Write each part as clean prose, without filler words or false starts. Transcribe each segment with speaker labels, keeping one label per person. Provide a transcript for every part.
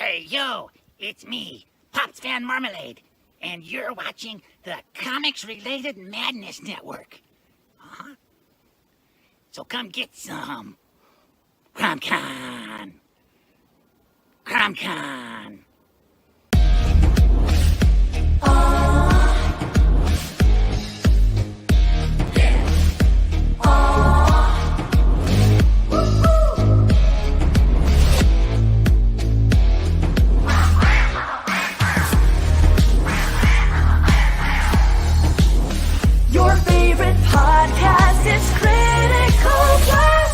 Speaker 1: Hey, yo, it's me, Pops Van Marmalade, and you're watching the Comics-Related Madness Network. Uh-huh. So come get some. CromCon. CromCon.
Speaker 2: Your favorite podcast is Critical Blast.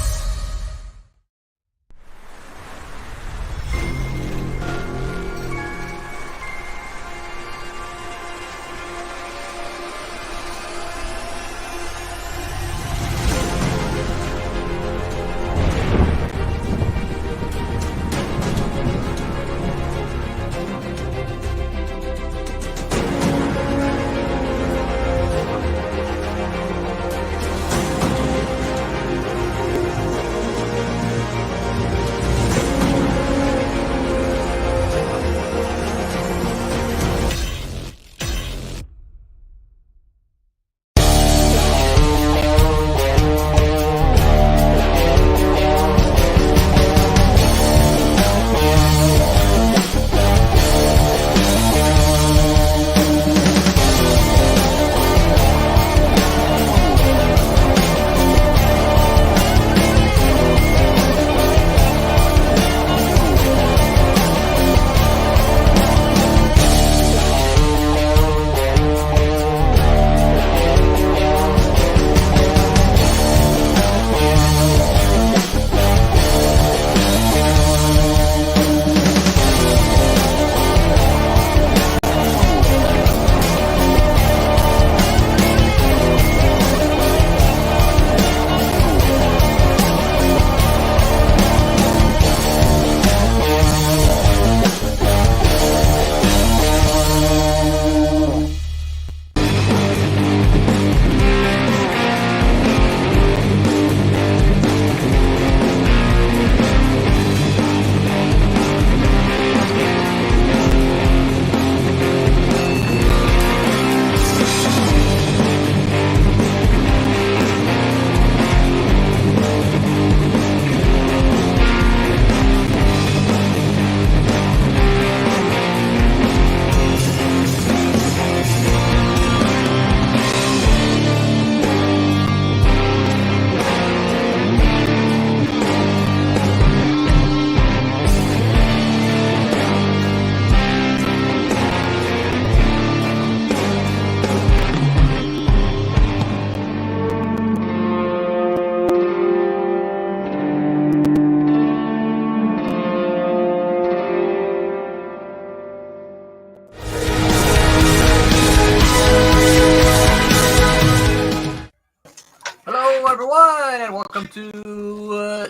Speaker 3: Hello, everyone, and welcome to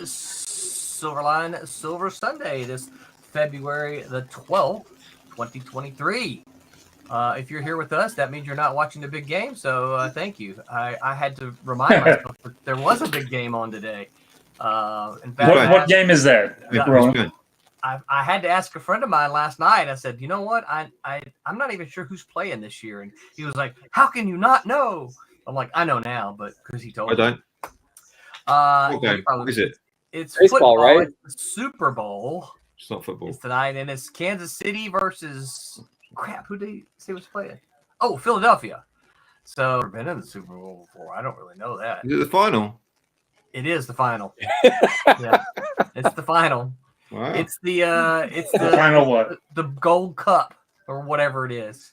Speaker 3: Silverline Silver Sunday, this February the 12th, 2023. If you're here with us, that means you're not watching the big game, so thank you. I had to remind myself that there was a big game on today. In fact,
Speaker 4: What game is that?
Speaker 3: I had to ask a friend of mine last night. I said, you know what? I'm not even sure who's playing this year. And he was like, how can you not know? I'm like, I know now, but because he told me.
Speaker 5: I don't. Okay.
Speaker 3: Probably,
Speaker 5: Is it?
Speaker 3: It's
Speaker 6: Baseball,
Speaker 3: football,
Speaker 6: right?
Speaker 3: It's the Super Bowl.
Speaker 5: It's not football.
Speaker 3: It's tonight, and it's Kansas City versus crap. Who did he say was playing? Oh, Philadelphia. So I've been in the Super Bowl before. I don't really know that.
Speaker 5: Is it the final?
Speaker 3: It is the final. Yeah, it's the final.
Speaker 5: Wow.
Speaker 3: It's the
Speaker 4: final what?
Speaker 3: The Gold Cup or whatever it is.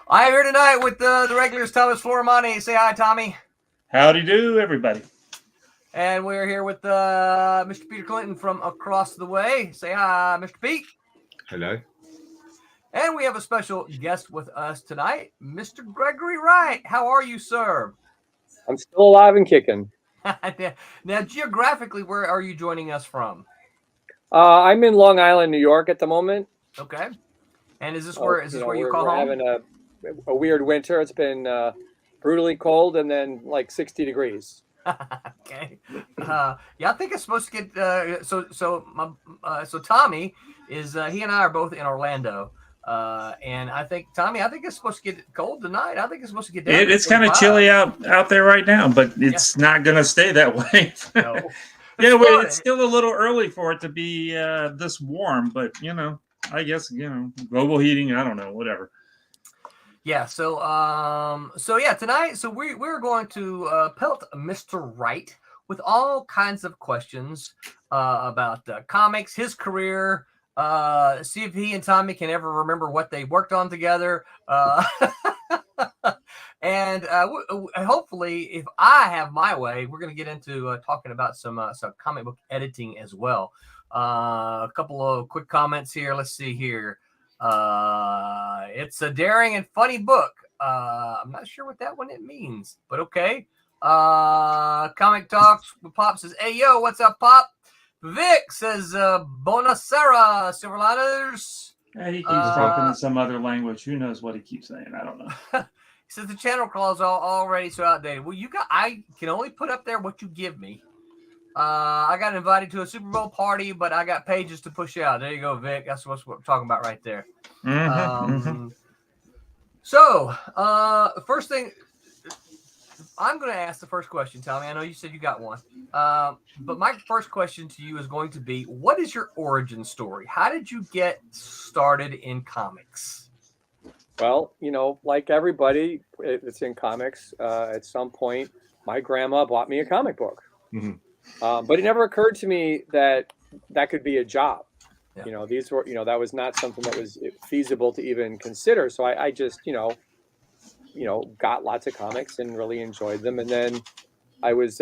Speaker 3: I'm here tonight with the regulars, Thomas Florimani. Say hi, Tommy.
Speaker 4: Howdy do, everybody.
Speaker 3: And we're here with Mr. Peter Clinton from across the way. Say hi, Mr. Pete.
Speaker 5: Hello.
Speaker 3: And we have a special guest with us tonight, Mr. Gregory Wright. How are you, sir?
Speaker 6: I'm still alive and kicking.
Speaker 3: Now, geographically, where are you joining us from?
Speaker 6: I'm in Long Island, New York at the moment.
Speaker 3: Okay. And is this where you call
Speaker 6: we're
Speaker 3: home?
Speaker 6: having a weird winter. It's been brutally cold and then like 60 degrees.
Speaker 3: Okay. Yeah, I think it's supposed to get so Tommy is he and I are both in Orlando. And I think Tommy, I think it's supposed to get cold tonight. I think it's supposed to get down to
Speaker 4: It's kind of
Speaker 3: 45.
Speaker 4: chilly out there right now, but it's not going to stay that way.
Speaker 3: No.
Speaker 4: Yeah, well, it's still a little early for it to be this warm, but I guess global heating. I don't know, whatever.
Speaker 3: Yeah. So tonight, so we're going to pelt Mr. Wright with all kinds of questions about comics, his career. See if he and Tommy can ever remember what they worked on together. And hopefully, if I have my way, we're going to get into talking about some comic book editing as well. A couple of quick comments here. Let's see here. It's a daring and funny book. I'm not sure what that one it means, but okay. Comic Talks with Pop says, "Hey yo, what's up, Pop?" Vic says, "Bonasera, Silverliners."
Speaker 4: Yeah, he keeps talking in some other language. Who knows what he keeps saying? I don't know.
Speaker 3: He says the channel calls already so outdated. Well, I can only put up there what you give me. I got invited to a Super Bowl party, but I got pages to push out. There you go, Vic. That's what we're talking about right there. So, first thing, I'm going to ask the first question, Tommy. I know you said you got one. But my first question to you is going to be, what is your origin story? How did you get started in comics?
Speaker 6: Well, like everybody, it's in comics. At some point, my grandma bought me a comic book.
Speaker 5: Mm-hmm.
Speaker 6: But it never occurred to me that could be a job.
Speaker 3: Yeah.
Speaker 6: These were, that was not something that was feasible to even consider. So I just, got lots of comics and really enjoyed them. And then I went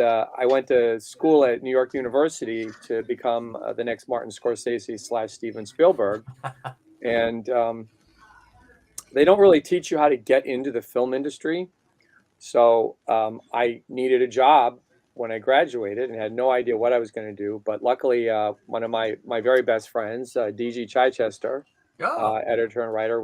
Speaker 6: to school at New York University to become the next Martin Scorsese / Steven Spielberg. And they don't really teach you how to get into the film industry. So I needed a job when I graduated and had no idea what I was going to do. But luckily, one of my very best friends, D.G. Chichester, editor and writer,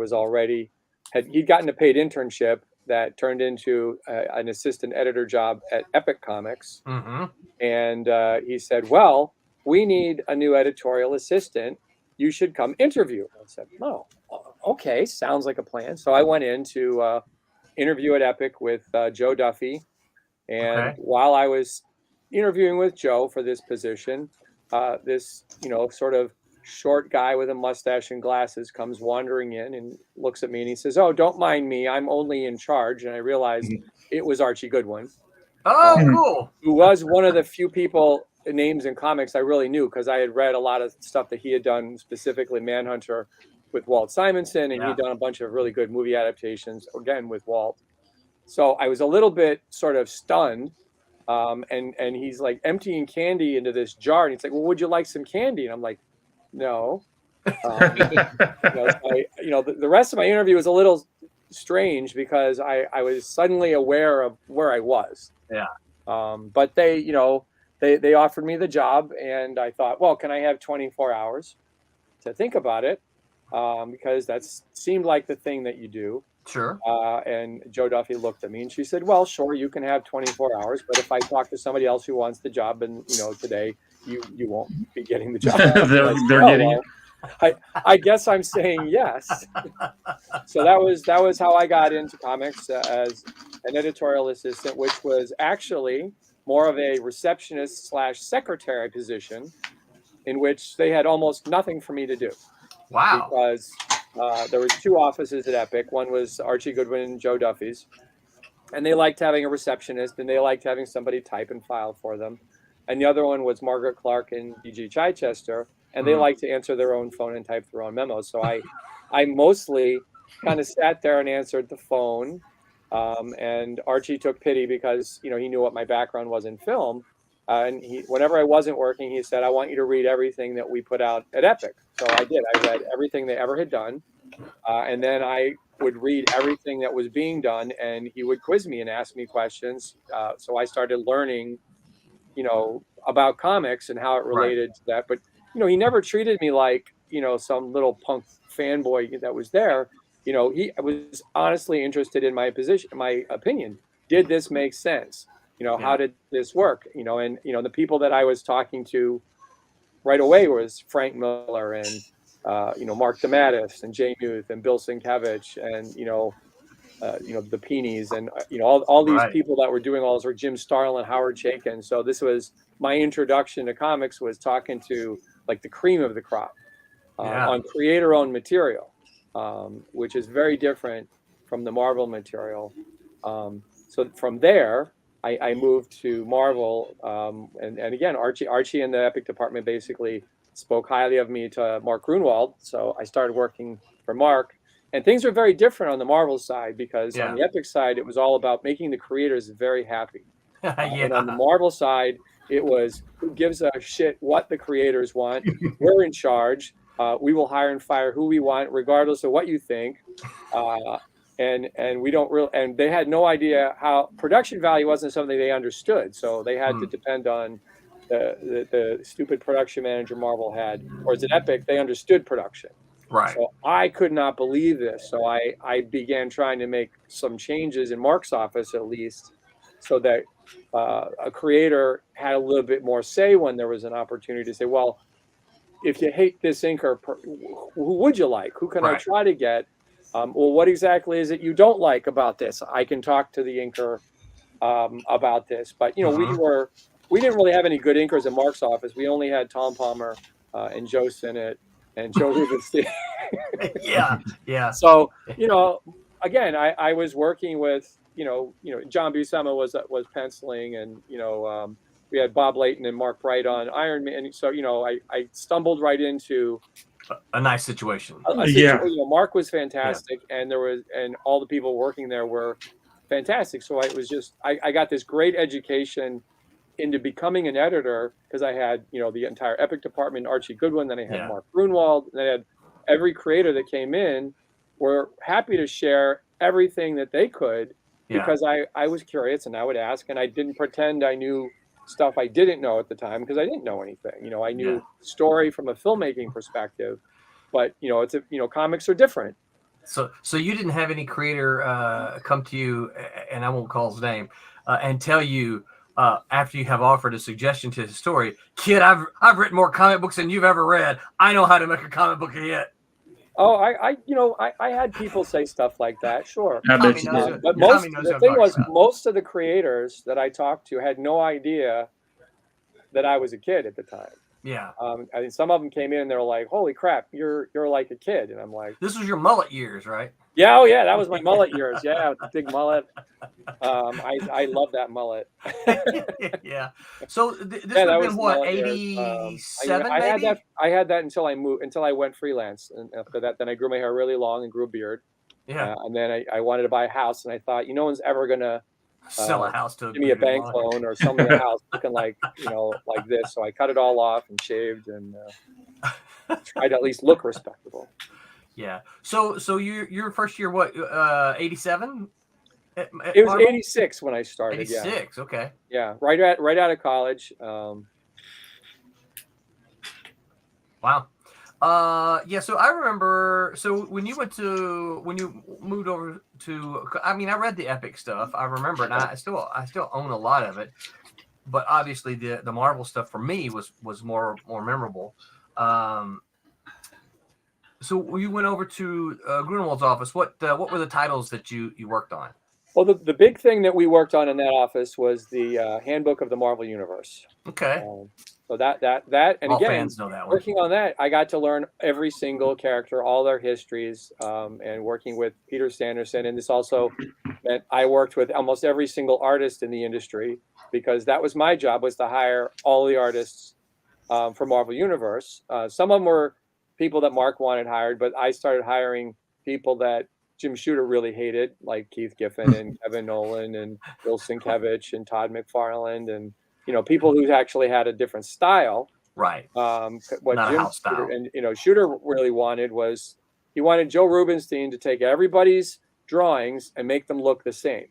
Speaker 6: he'd gotten a paid internship that turned into an assistant editor job at Epic Comics.
Speaker 3: Mm-hmm.
Speaker 6: And he said, "Well, we need a new editorial assistant. You should come interview." I said, "Oh, okay, sounds like a plan." So I went in to interview at Epic with Joe Duffy. And while I was interviewing with Joe for this position, this, sort of short guy with a mustache and glasses comes wandering in and looks at me and he says, "Oh, don't mind me. I'm only in charge." And I realized it was Archie Goodwin.
Speaker 3: Oh, cool.
Speaker 6: Who was one of the few people, names in comics I really knew, because I had read a lot of stuff that he had done, specifically Manhunter with Walt Simonson, and he'd done a bunch of really good movie adaptations, again, with Walt. So I was a little bit sort of stunned. And he's like emptying candy into this jar. And he's like, "Well, would you like some candy?" And I'm like, "No." The rest of my interview was a little strange because I was suddenly aware of where I was.
Speaker 3: Yeah.
Speaker 6: But they offered me the job, and I thought, well, can I have 24 hours to think about it? Because that seemed like the thing that you do.
Speaker 3: Sure.
Speaker 6: And Joe Duffy looked at me and she said, "Well, sure, you can have 24 hours, but if I talk to somebody else who wants the job, and today you won't be getting the job."
Speaker 4: they're getting it.
Speaker 6: I guess I'm saying yes. So that was how I got into comics as an editorial assistant, which was actually more of a receptionist / secretary position, in which they had almost nothing for me to do.
Speaker 3: Wow.
Speaker 6: Because there was two offices at Epic. One was Archie Goodwin and Joe Duffy's, and they liked having a receptionist, and they liked having somebody type and file for them. And the other one was Margaret Clark and D.G. Chichester, and they liked to answer their own phone and type their own memos. So I mostly kind of sat there and answered the phone. And Archie took pity because he knew what my background was in film. And whenever I wasn't working, he said, "I want you to read everything that we put out at Epic." So I did. I read everything they ever had done. And then I would read everything that was being done, and he would quiz me and ask me questions. So I started learning, about comics and how it related to that. But, he never treated me like, some little punk fanboy that was there. He was honestly interested in my position, my opinion. Did this make sense? how did this work? And the people that I was talking to right away was Frank Miller and Mark DeMattis and Jay Muth and Bill Sienkiewicz and the Peenies and all these people that were doing all this, or Jim Starlin, Howard Chaykin. So this was my introduction to comics, was talking to like the cream of the crop on creator-owned material, which is very different from the Marvel material. So from there, I moved to Marvel, and again, Archie and the Epic department basically spoke highly of me to Mark Grunwald. So I started working for Mark, and things were very different on the Marvel side, because on the Epic side, it was all about making the creators very happy. And on the Marvel side, it was, who gives a shit what the creators want? We're in charge. We will hire and fire who we want, regardless of what you think. And we don't really, and they had no idea how production value wasn't something they understood. So they had to depend on the stupid production manager Marvel had, whereas at Epic, they understood production.
Speaker 3: Right.
Speaker 6: So I could not believe this. So I began trying to make some changes in Mark's office, at least, so that a creator had a little bit more say when there was an opportunity to say, well, if you hate this inker, who would you like? Who can I try to get? Well, what exactly is it you don't like about this? I can talk to the inker about this. But, we didn't really have any good inkers in Mark's office. We only had Tom Palmer and Joe Sinnott and Joe Rubenstein.
Speaker 3: Yeah.
Speaker 6: So, again, I was working with, John Buscema was penciling, and, we had Bob Layton and Mark Bright on Iron Man. And so, I stumbled right into
Speaker 3: a nice situation.
Speaker 6: Mark was fantastic, and and all the people working there were fantastic. So it was just, I got this great education into becoming an editor, because I had, the entire Epic department, Archie Goodwin, then I had Mark Grunwald, and I had every creator that came in were happy to share everything that they could, because I was curious, and I would ask, and I didn't pretend I knew stuff I didn't know at the time, because I didn't know anything. I knew story from a filmmaking perspective, but it's comics are different.
Speaker 3: So you didn't have any creator come to you, and I won't call his name, and tell you after you have offered a suggestion to his story, kid, I've written more comic books than you've ever read. I know how to make a comic book a hit.
Speaker 6: Oh, I had people say stuff like that, sure.
Speaker 4: But
Speaker 6: the thing was, most of the creators that I talked to had no idea that I was a kid at the time.
Speaker 3: Yeah.
Speaker 6: I mean, some of them came in and they were like, "Holy crap, you're like a kid," and I'm like,
Speaker 3: "This was your mullet years, right?"
Speaker 6: Yeah, oh yeah, that was my mullet years. Yeah, with the big mullet. I love that mullet.
Speaker 3: Yeah. So this would have been what, 87?
Speaker 6: I had that until I went freelance, and after that, then I grew my hair really long and grew a beard.
Speaker 3: Yeah.
Speaker 6: And then I wanted to buy a house, and I thought, no one's ever gonna
Speaker 3: sell a house to
Speaker 6: give me a bank loan or sell me a house looking like like this. So I cut it all off and shaved and tried to at least look respectable.
Speaker 3: Yeah. So your first year, what, 87?
Speaker 6: It was 86 when I started.
Speaker 3: 86. Yeah. Okay.
Speaker 6: Yeah. Right out of college.
Speaker 3: Wow. Yeah. So I remember. So when you moved over to, I mean, I read the Epic stuff. I remember, and I still own a lot of it. But obviously, the Marvel stuff for me was more memorable. So you went over to Grunewald's office. What were the titles that you worked on?
Speaker 6: Well, the big thing that we worked on in that office was the Handbook of the Marvel Universe.
Speaker 3: Okay.
Speaker 6: So that and
Speaker 3: all
Speaker 6: again,
Speaker 3: fans know that one.
Speaker 6: Working on that, I got to learn every single character, all their histories, and working with Peter Sanderson. And this also meant I worked with almost every single artist in the industry, because that was my job, was to hire all the artists for Marvel Universe. Some of them were people that Mark wanted hired, but I started hiring people that Jim Shooter really hated, like Keith Giffen and Kevin Nolan and Bill Sienkiewicz and Todd McFarlane, and people who actually had a different style.
Speaker 3: Right.
Speaker 6: What
Speaker 3: Not
Speaker 6: Jim
Speaker 3: a house style.
Speaker 6: Shooter, and Shooter really wanted was, he wanted Joe Rubenstein to take everybody's drawings and make them look the same.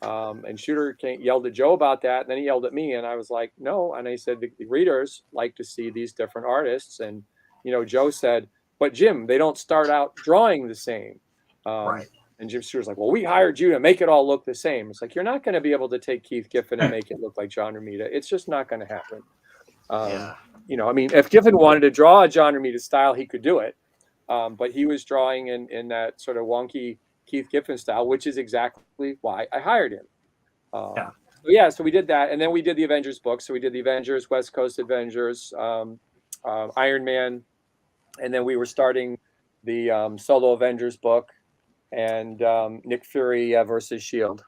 Speaker 6: And Shooter yelled at Joe about that, and then he yelled at me, and I was like, no. And I said, the readers like to see these different artists. And Joe said, but Jim, they don't start out drawing the same.
Speaker 3: Right.
Speaker 6: And Jim Stewart's like, well, we hired you to make it all look the same. It's like, you're not going to be able to take Keith Giffen and make it look like John Romita. It's just not going to happen. You know, I mean, if Giffen wanted to draw a John Romita style, he could do it. But he was drawing in that sort of wonky Keith Giffen style, which is exactly why I hired him. So we did that. And then we did the Avengers book. So we did the Avengers, West Coast Avengers, Iron Man. And then we were starting the solo Avengers book and Nick Fury versus S.H.I.E.L.D.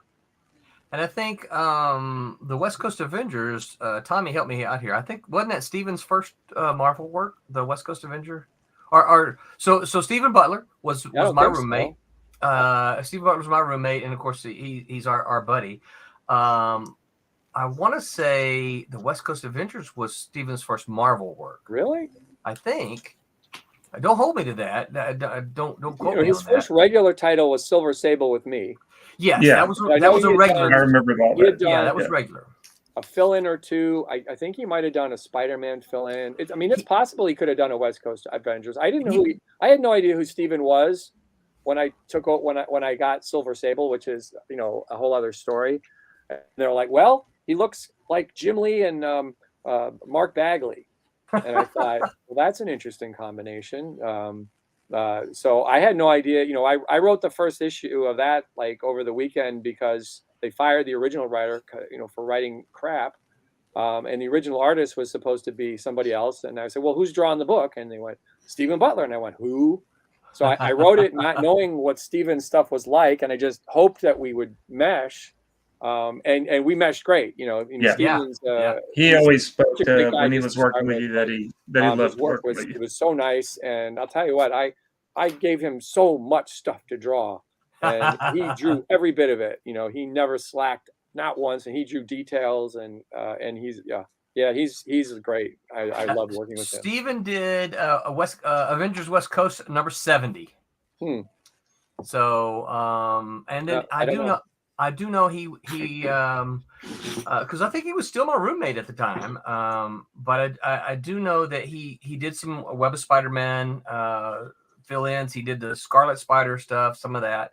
Speaker 3: And I think the West Coast Avengers, Tommy, help me out here. I think, wasn't that Steven's first Marvel work, the West Coast Avenger? So Stephen Butler was my roommate. Stephen Butler was my roommate, and of course he's our buddy. I want to say the West Coast Avengers was Steven's first Marvel work.
Speaker 6: Really?
Speaker 3: I think. Don't hold me to that. Don't quote me
Speaker 6: his
Speaker 3: on
Speaker 6: first
Speaker 3: that.
Speaker 6: regular title was Silver Sable with me.
Speaker 3: Yes,
Speaker 4: Yeah.
Speaker 3: that was a regular.
Speaker 4: I remember all that.
Speaker 3: Yeah, that was regular.
Speaker 6: A fill-in or two. I think he might have done a Spider-Man fill-in. It's possible he could have done a West Coast Avengers. I didn't know I had no idea who Steven was when I got Silver Sable, which is, you know, a whole other story. And they're like, well, he looks like Jim Lee and Mark Bagley. And I thought, well, that's an interesting combination. So I had no idea. You know, I wrote the first issue of that like over the weekend because they fired the original writer, you know, for writing crap. And the original artist was supposed to be somebody else. And I said, well, who's drawing the book? And they went, Stephen Butler. And I went, who? So I wrote it not knowing what Stephen's stuff was like. And I just hoped that we would mesh. And we meshed great, you know. Stevens,
Speaker 4: he always spoke when he was working with you that he loved
Speaker 6: work
Speaker 4: working with you.
Speaker 6: It was so nice, and I'll tell you what, I gave him so much stuff to draw, and he drew every bit of it. You know, he never slacked, not once, and he drew details, and he's he's great. I love working with him.
Speaker 3: Steven did Avengers West Coast number 70. So and then I do know he because I think he was still my roommate at the time. But I do know that he did some Web of Spider-Man fill-ins. He did the Scarlet Spider stuff, some of that.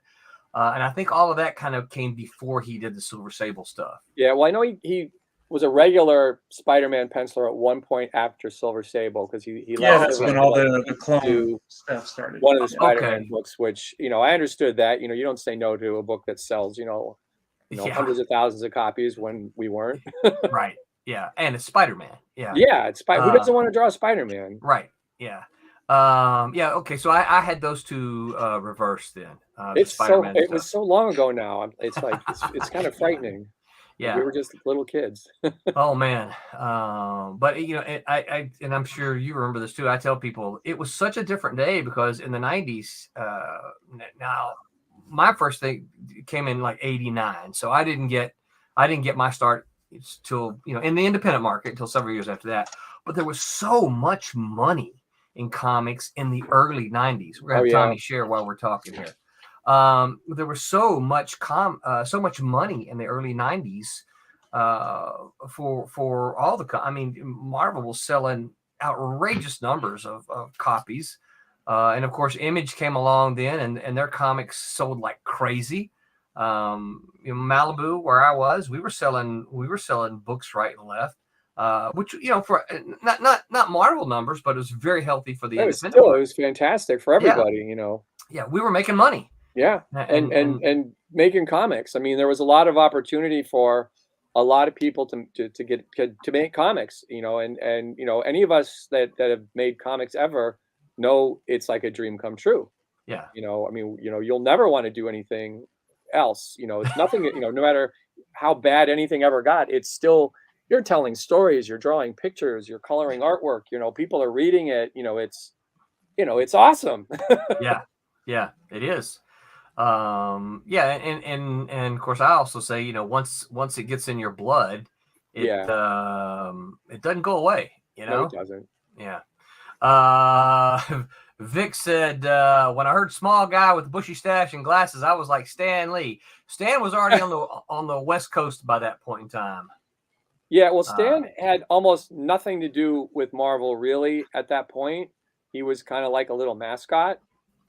Speaker 3: And I think all of that kind of came before he did the Silver Sable stuff.
Speaker 6: Yeah, well, I know he was a regular Spider-Man penciler at one point after Silver Sable because he
Speaker 4: that's when all the clone stuff started.
Speaker 6: One of the Spider-Man books, which, you know, I understood that, you know, you don't say no to a book that sells, you know, hundreds of thousands of copies when we weren't.
Speaker 3: Right. Yeah. And it's Spider-Man. Yeah.
Speaker 6: Yeah. It's who doesn't want to draw Spider-Man?
Speaker 3: Right. Yeah. Okay. So I had those two reversed then.
Speaker 6: It was so long ago now. It's like, it's kind of frightening.
Speaker 3: Yeah,
Speaker 6: we were just little kids.
Speaker 3: Oh man, but you know, and I'm sure you remember this too. I tell people it was such a different day because in the '90s, now my first thing came in like '89, so I didn't get my start till, you know, in the independent market until several years after that. But there was so much money in comics in the early '90s. We're gonna have Tommy share while we're talking here. There was so much money in the early '90s for all the I mean, Marvel was selling outrageous numbers of copies, and of course Image came along then, and their comics sold like crazy. In Malibu, where I was, we were selling books right and left, which, you know, for not Marvel numbers, but it was very healthy for the independent.
Speaker 6: It was fantastic for everybody, you know.
Speaker 3: Yeah, we were making money.
Speaker 6: Yeah, and making comics. I mean, there was a lot of opportunity for a lot of people to make comics, you know, and you know, any of us that have made comics ever know it's like a dream come true.
Speaker 3: Yeah.
Speaker 6: You know, I mean, you know, you'll never want to do anything else. You know, it's nothing, you know, no matter how bad anything ever got, it's still, you're telling stories, you're drawing pictures, you're coloring artwork, you know, people are reading it, you know, it's awesome.
Speaker 3: Yeah, it is. And of course I also say, you know, once it gets in your blood, it doesn't go away, you know.
Speaker 6: No, it doesn't.
Speaker 3: Yeah. Vic said, when I heard small guy with bushy stash and glasses, I was like Stan Lee. Stan was already on the West Coast by that point in time.
Speaker 6: Yeah, well, Stan had almost nothing to do with Marvel really at that point. He was kind of like a little mascot.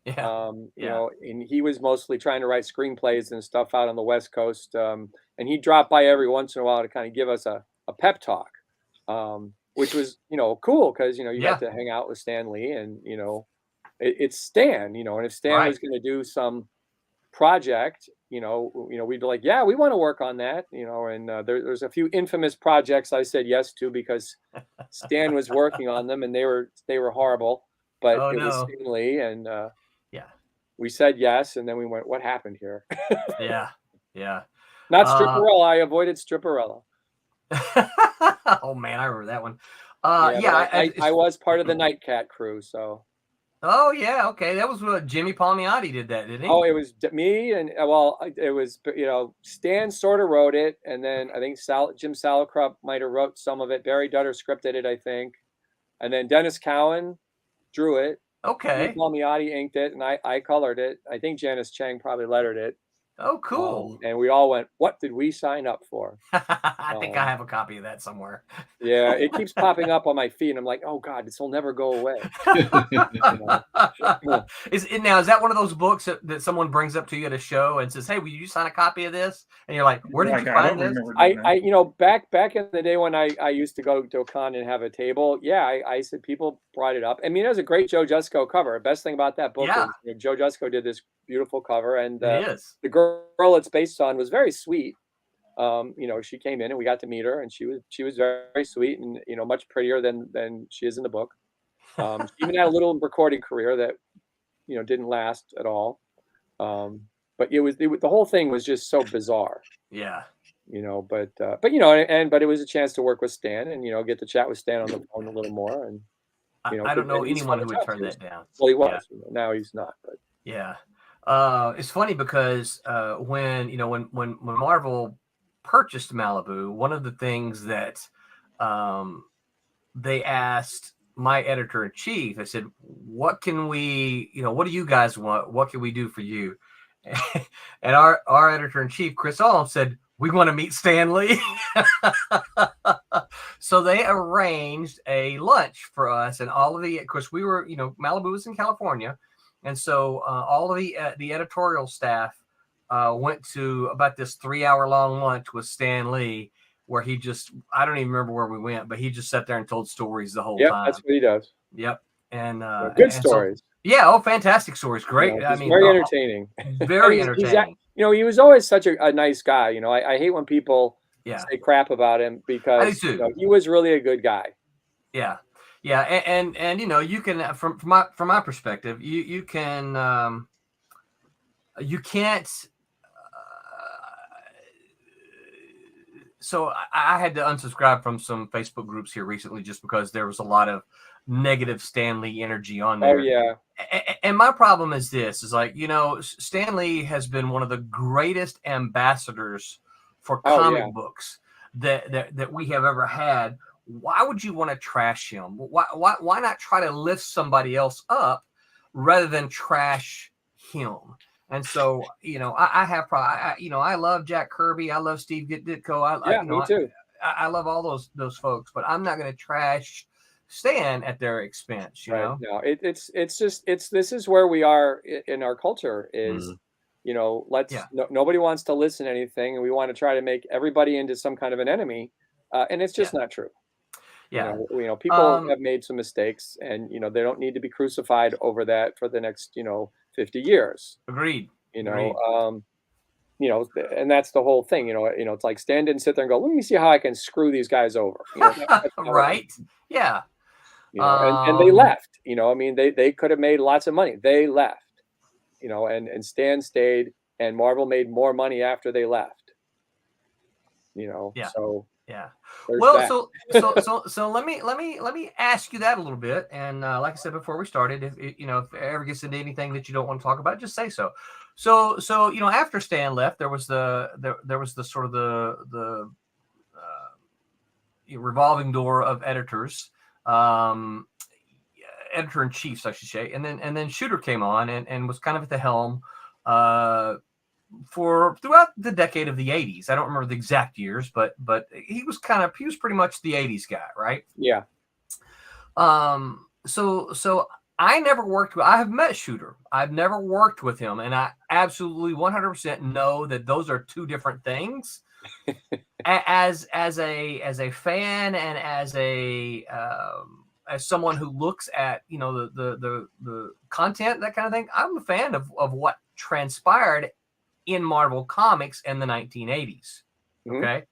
Speaker 3: Yeah.
Speaker 6: You know, and he was mostly trying to write screenplays and stuff out on the West Coast. And he dropped by every once in a while to kind of give us a pep talk, which was, you know, cool because, you know, you got to hang out with Stan Lee and, you know, it's Stan, you know, and if Stan was going to do some project, you know, we'd be like, yeah, we want to work on that, you know, and there's a few infamous projects I said yes to because Stan was working on them and they were horrible, but it was Stan Lee and we said yes, and then we went, what happened here?
Speaker 3: Yeah.
Speaker 6: Not Stripperella. I avoided Stripperella.
Speaker 3: Oh man, I remember that one.
Speaker 6: I was part of the Nightcat crew, so.
Speaker 3: Oh yeah, okay. That was what Jimmy Palmiotti did that, didn't he?
Speaker 6: Oh, it was me and well, it was, you know, Stan sort of wrote it, and then I think Jim Salicrup might have wrote some of it. Barry Dutter scripted it, I think, and then Dennis Cowan drew it.
Speaker 3: Okay.
Speaker 6: Palmiotti inked it, and I colored it. I think Janice Chang probably lettered it.
Speaker 3: Oh, cool.
Speaker 6: And we all went, what did we sign up for?
Speaker 3: I think I have a copy of that somewhere.
Speaker 6: Yeah, it keeps popping up on my feed, and I'm like, oh God, this will never go away.
Speaker 3: Is that one of those books that someone brings up to you at a show and says, hey, will you sign a copy of this? And you're like, where did you find this?
Speaker 6: I you know, back in the day when I used to go to a con and have a table, I said people brought it up. I mean, it was a great Joe Jusko cover. The best thing about that book is, you know, Joe Jusko did this beautiful cover, and the girl it's based on was very sweet. You know, she came in and we got to meet her, and she was very, very sweet and, you know, much prettier than she is in the book. She even had a little recording career that, you know, didn't last at all. But the whole thing was just so bizarre.
Speaker 3: Yeah.
Speaker 6: You know, but you know, but it was a chance to work with Stan and, you know, get to chat with Stan on the phone a little more. And, you know,
Speaker 3: I don't know anyone who would turn that down.
Speaker 6: Well, he was. You know, now he's not. But
Speaker 3: yeah. It's funny because when Marvel purchased Malibu, one of the things that they asked my editor-in-chief, I said, what can we, you know, what do you guys want? What can we do for you? And our editor-in-chief, Chris Allum, said, we want to meet Stan Lee. So they arranged a lunch for us, and all of of course, we were, you know, Malibu was in California. And so all of the editorial staff went to about this 3-hour-long lunch with Stan Lee, where he just, I don't even remember where we went, but he just sat there and told stories the whole time.
Speaker 6: Yeah, that's what he does.
Speaker 3: Yep. And
Speaker 6: good stories.
Speaker 3: So, yeah. Oh, fantastic stories. Great.
Speaker 6: Yeah, I mean, very entertaining.
Speaker 3: Very entertaining.
Speaker 6: You know, he was always such a nice guy. You know, I hate when people say crap about him because, you know, he was really a good guy.
Speaker 3: Yeah. Yeah, and you know, you can from my perspective, you can you can't. So I had to unsubscribe from some Facebook groups here recently just because there was a lot of negative Stan Lee energy on there.
Speaker 6: Oh yeah.
Speaker 3: And my problem is this: is like, you know, Stan Lee has been one of the greatest ambassadors for comic books that we have ever had. Why would you want to trash him? Why not try to lift somebody else up rather than trash him? And so, you know, I love Jack Kirby. I love Steve Ditko.
Speaker 6: Me too.
Speaker 3: I love all those folks, but I'm not going to trash Stan at their expense. You know?
Speaker 6: No, it's just this is where we are in our culture is, you know, nobody wants to listen to anything, and we want to try to make everybody into some kind of an enemy, and it's just not true.
Speaker 3: Yeah.
Speaker 6: You know, people have made some mistakes, and, you know, they don't need to be crucified over that for the next, you know, 50 years.
Speaker 3: Agreed.
Speaker 6: You know, you know, and that's the whole thing. You know, it's like Stan didn't sit there and go, let me see how I can screw these guys over. You know,
Speaker 3: right. Yeah.
Speaker 6: You know, and they left. You know, I mean, they could have made lots of money. They left. You know, and Stan stayed, and Marvel made more money after they left. You know, so.
Speaker 3: Yeah. Well, so let me ask you that a little bit. And like I said before we started, if it ever gets into anything that you don't want to talk about, just say so. So you know, after Stan left, there was the sort of the revolving door of editors, editor-in-chiefs, I should say, and then Shooter came on and was kind of at the helm for throughout the decade of the 80s. I don't remember the exact years, but he was pretty much the 80s guy, right?
Speaker 6: Yeah.
Speaker 3: So I never worked with. I have met Shooter. I've never worked with him, and I absolutely 100% know that those are two different things. as a fan and as someone who looks at the content, that kind of thing, I'm a fan of what transpired in Marvel Comics in the 1980s. Okay.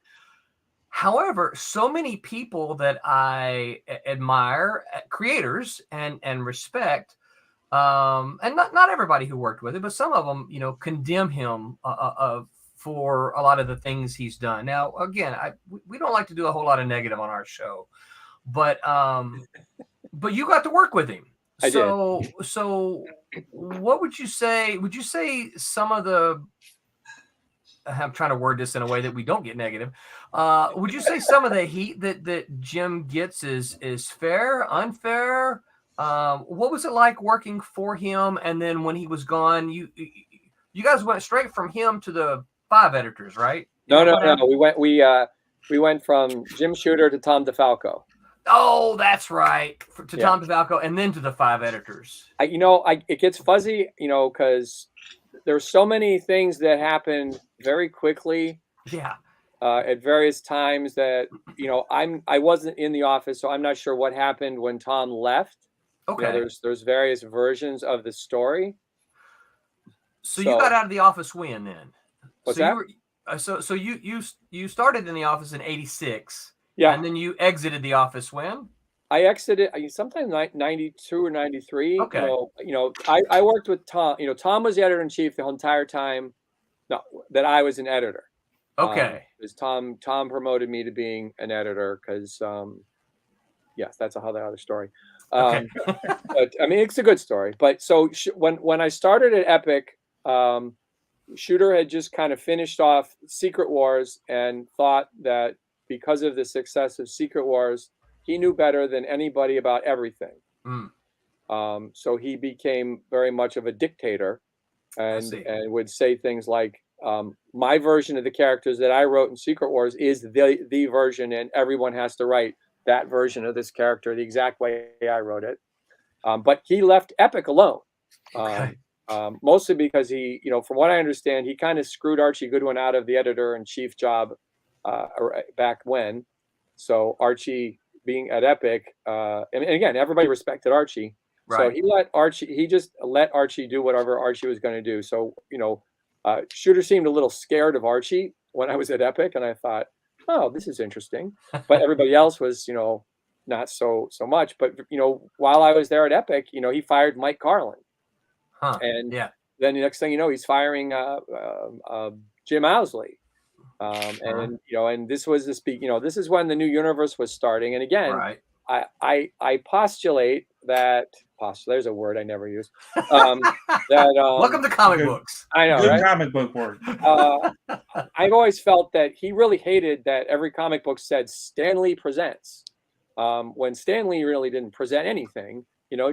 Speaker 3: However, so many people that I admire, creators and respect, and not everybody who worked with it, but some of them, condemn him for a lot of the things he's done. Now, again, we don't like to do a whole lot of negative on our show, but you got to work with him. So what would you say? Would you say some of the, I'm trying to word this in a way that we don't get negative. Would you say some of the heat that Jim gets is fair, unfair? What was it like working for him? And then when he was gone, you guys went straight from him to the 5 editors, right?
Speaker 6: No. We went from Jim Shooter to Tom DeFalco.
Speaker 3: Oh, that's right. To Tom DeFalco, and then to the 5 editors.
Speaker 6: It gets fuzzy, because there's so many things that happened very thequely.
Speaker 3: Yeah.
Speaker 6: At various times that I wasn't in the office, so I'm not sure what happened when Tom left.
Speaker 3: Okay.
Speaker 6: There's various versions of the story.
Speaker 3: So you got out of the office when then?
Speaker 6: What's
Speaker 3: so
Speaker 6: that?
Speaker 3: So you started in the office in '86.
Speaker 6: Yeah.
Speaker 3: And then you exited the office when?
Speaker 6: I exited sometime 92 or 93.
Speaker 3: Okay.
Speaker 6: I worked with Tom. Tom was the editor-in-chief the whole entire time that I was an editor.
Speaker 3: Okay.
Speaker 6: Because Tom promoted me to being an editor because, yes, that's a whole other story.
Speaker 3: Okay.
Speaker 6: But I mean, it's a good story. But so when I started at Epic, Shooter had just kind of finished off Secret Wars and thought that because of the success of Secret Wars, he knew better than anybody about everything. So he became very much of a dictator and would say things like, my version of the characters that I wrote in Secret Wars is the version, and everyone has to write that version of this character the exact way I wrote it. But he left Epic alone.
Speaker 3: Okay.
Speaker 6: Mostly because he, from what I understand, he kind of screwed Archie Goodwin out of the editor-in-chief job back when. So Archie being at Epic, and again, everybody respected Archie.
Speaker 3: Right.
Speaker 6: So he just let Archie do whatever Archie was going to do. So, Shooter seemed a little scared of Archie when I was at Epic, and I thought, oh, this is interesting. But everybody else was, not so much. But, while I was there at Epic, he fired Mike Carlin.
Speaker 3: Huh.
Speaker 6: And
Speaker 3: yeah.
Speaker 6: Then the next thing you know, he's firing Jim Owsley. And this was this is when the new universe was starting. And again,
Speaker 3: right.
Speaker 6: I postulate that there's a word I never use. Welcome
Speaker 3: to comic books.
Speaker 6: I know,
Speaker 4: Good
Speaker 6: right?
Speaker 4: comic book word.
Speaker 6: I've always felt that he really hated that every comic book said Stan Lee presents. When Stan Lee really didn't present anything.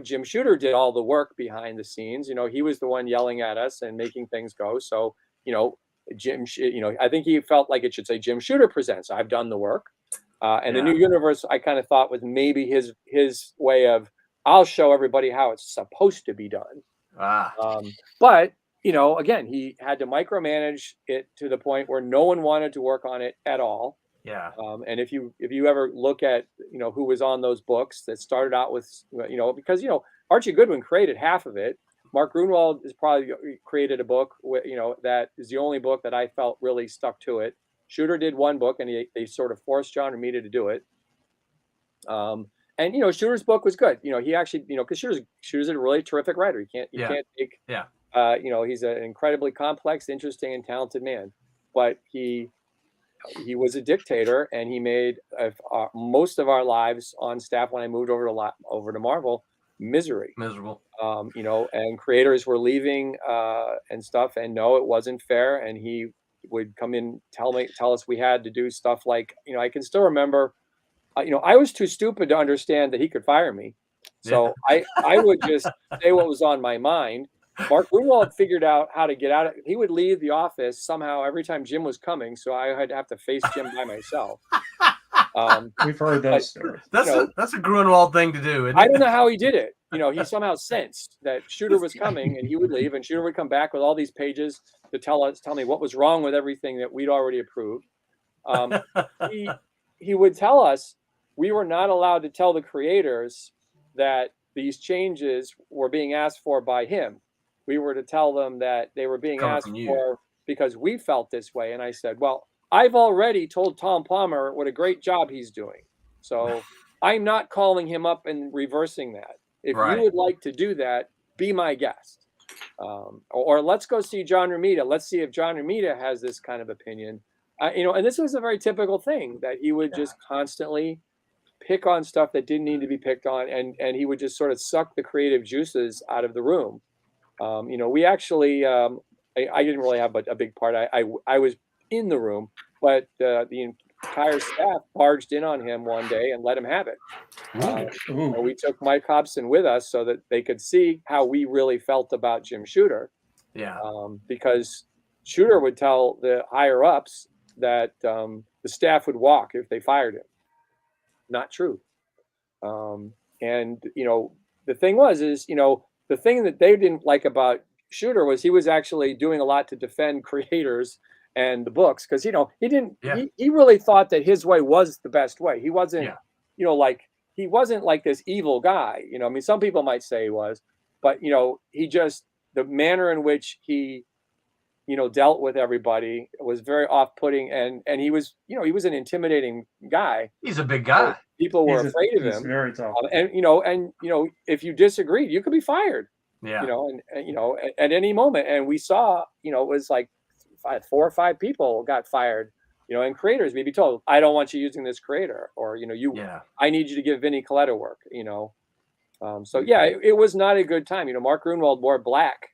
Speaker 6: Jim Shooter did all the work behind the scenes. He was the one yelling at us and making things go. So, I think he felt like it should say Jim Shooter presents. I've done the work. And the new universe, I kind of thought was maybe his way of, I'll show everybody how it's supposed to be done. But, again, he had to micromanage it to the point where no one wanted to work on it at all.
Speaker 3: Yeah.
Speaker 6: And if you ever look at, who was on those books that started out with, because, Archie Goodwin created half of it. Mark Grunwald has probably created a book, that is the only book that I felt really stuck to it. Shooter did one book, and they sort of forced John Romita to do it. And Shooter's book was good. He actually, because Shooter's a really terrific writer. You can't take. He's an incredibly complex, interesting, and talented man. But he was a dictator, and he made most of our lives on staff when I moved over to Marvel miserable. And creators were leaving and stuff, and no, it wasn't fair. And he would come in, tell us we had to do stuff like, I can still remember, I was too stupid to understand that he could fire me. So I would just say what was on my mind. Mark Grunwald figured out how to get out of it. He would leave the office somehow every time Jim was coming, so I had to have to face Jim by myself.
Speaker 4: We've heard those stories.
Speaker 3: That's a Grunwald thing to do. Isn't it?
Speaker 6: I don't know how he did it. he somehow sensed that Shooter was coming, and he would leave, and Shooter would come back with all these pages to tell me what was wrong with everything that we'd already approved. He would tell us we were not allowed to tell the creators that these changes were being asked for by him. We were to tell them that they were being asked for because we felt this way. And I said, well, I've already told Tom Palmer what a great job he's doing. So I'm not calling him up and reversing that. If you would like to do that, be my guest. Or let's go see John Romita. Let's see if John Romita has this kind of opinion. And this was a very typical thing that he would just constantly pick on stuff that didn't need to be picked on. And he would just sort of suck the creative juices out of the room. We actually, I didn't really have a big part. I was in the room, but the entire staff barged in on him one day and let him have it. We took Mike Hobson with us so that they could see how we really felt about Jim Shooter. Yeah. Because Shooter would tell the higher ups that the staff would walk if they fired him. Not true. The thing is, the thing that they didn't like about Shooter was he was actually doing a lot to defend creators and the books, because he really thought that his way was the best way. He wasn't he wasn't like this evil guy. Some people might say he was, but he just, the manner in which he dealt with everybody was very off-putting, and he was an intimidating guy.
Speaker 3: He's a big guy.
Speaker 6: People were afraid of him.
Speaker 4: He's very tough.
Speaker 6: And if you disagreed, you could be fired. Yeah. At any moment. And we saw, it was like 4 or 5 people got fired. And creators may be told, I don't want you using this creator, or I need you to give Vinnie Coletta work. It was not a good time. Mark Grunwald wore black,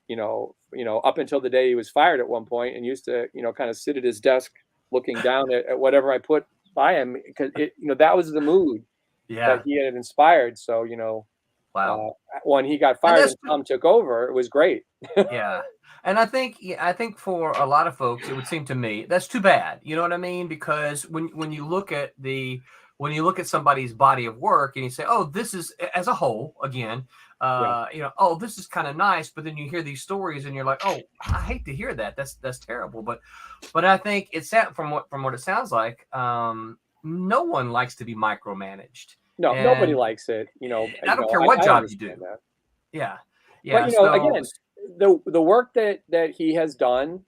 Speaker 6: up until the day he was fired at one point, and used to, kind of sit at his desk looking down at whatever I put by him, because that was the mood that he had inspired. So, when he got fired and Tom took over, it was great.
Speaker 3: Yeah. And I think for a lot of folks, it would seem to me that's too bad. You know what I mean? Because when you look at somebody's body of work and you say, oh, this is, as a whole, again, oh, this is kind of nice, but then you hear these stories and you're like, oh, I hate to hear that. That's terrible. But I think it's from what it sounds like, no one likes to be micromanaged.
Speaker 6: No, nobody likes it.
Speaker 3: I don't care what job you do. That. Yeah.
Speaker 6: But again, the work that he has done,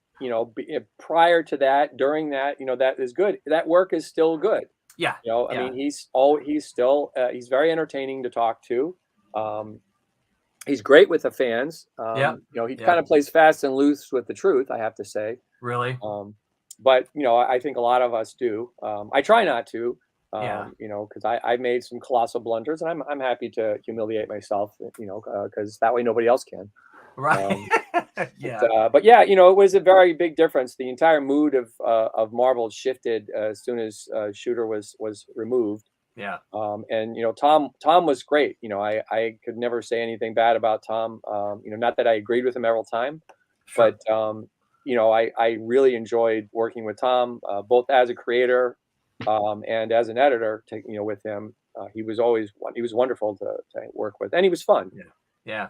Speaker 6: prior to that, during that, that is good. That work is still good. Yeah. I mean, he's still he's very entertaining to talk to. He's great with the fans. He kind of plays fast and loose with the truth, I have to say.
Speaker 3: Really?
Speaker 6: But I think a lot of us do. I try not to. Because I made some colossal blunders, and I'm happy to humiliate myself, because that way nobody else can. Right. But it was a very big difference. The entire mood of Marvel shifted as soon as Shooter was removed. Yeah. Tom was great. I could never say anything bad about Tom. Not that I agreed with him every time, sure. But I really enjoyed working with Tom, both as a creator and as an editor. With him, he was wonderful to work with, and he was fun. Yeah.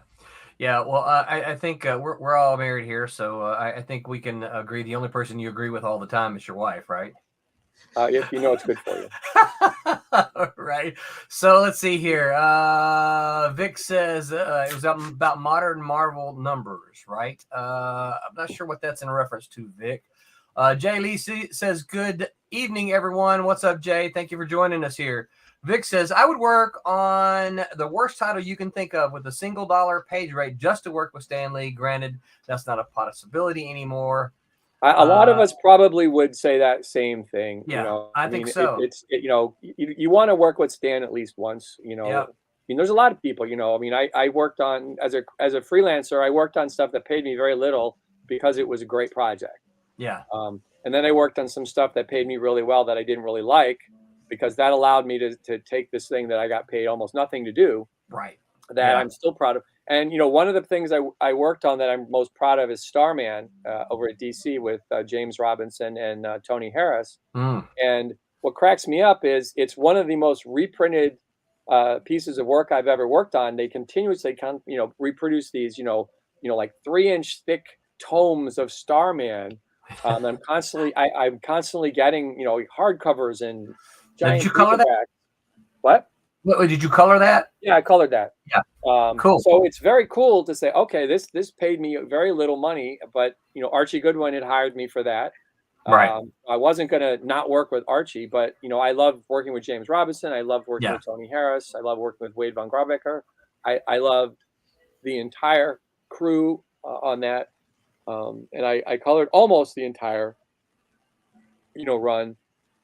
Speaker 6: Well,
Speaker 3: I think we're all married here, so I think we can agree. The only person you agree with all the time is your wife, right?
Speaker 6: If it's good for you.
Speaker 3: Right. So let's see here. Vic says it was about modern Marvel numbers, right? I'm not sure what that's in reference to, Vic. Jay Lee says, good evening, everyone. What's up, Jay? Thank you for joining us here. Vic says, I would work on the worst title you can think of with a $1 page rate just to work with Stan Lee. Granted, that's not a possibility anymore.
Speaker 6: A lot of us probably would say that same thing.
Speaker 3: Yeah, I think so.
Speaker 6: You want to work with Stan at least once. There's a lot of people. I worked on as a freelancer. I worked on stuff that paid me very little because it was a great project. Yeah. And then I worked on some stuff that paid me really well that I didn't really like, because that allowed me to take this thing that I got paid almost nothing to do. Right. That I'm still proud of. And, one of the things I worked on that I'm most proud of is Starman over at DC with James Robinson and Tony Harris. And what cracks me up is it's one of the most reprinted pieces of work I've ever worked on, they continuously reproduce these, like 3-inch thick tomes of Starman. I'm constantly getting, hardcovers and
Speaker 3: Now,
Speaker 6: giant
Speaker 3: did you color that?
Speaker 6: paperbacks. What?
Speaker 3: Did you color that?
Speaker 6: Yeah, I colored that.
Speaker 3: Yeah. Cool.
Speaker 6: So it's very cool to say, okay, this paid me very little money, but Archie Goodwin had hired me for that.
Speaker 3: Right.
Speaker 6: I wasn't going to not work with Archie, but I love working with James Robinson. I love working with Tony Harris. I love working with Wade von Grawbecker. I loved the entire crew on that, and I colored almost the entire run.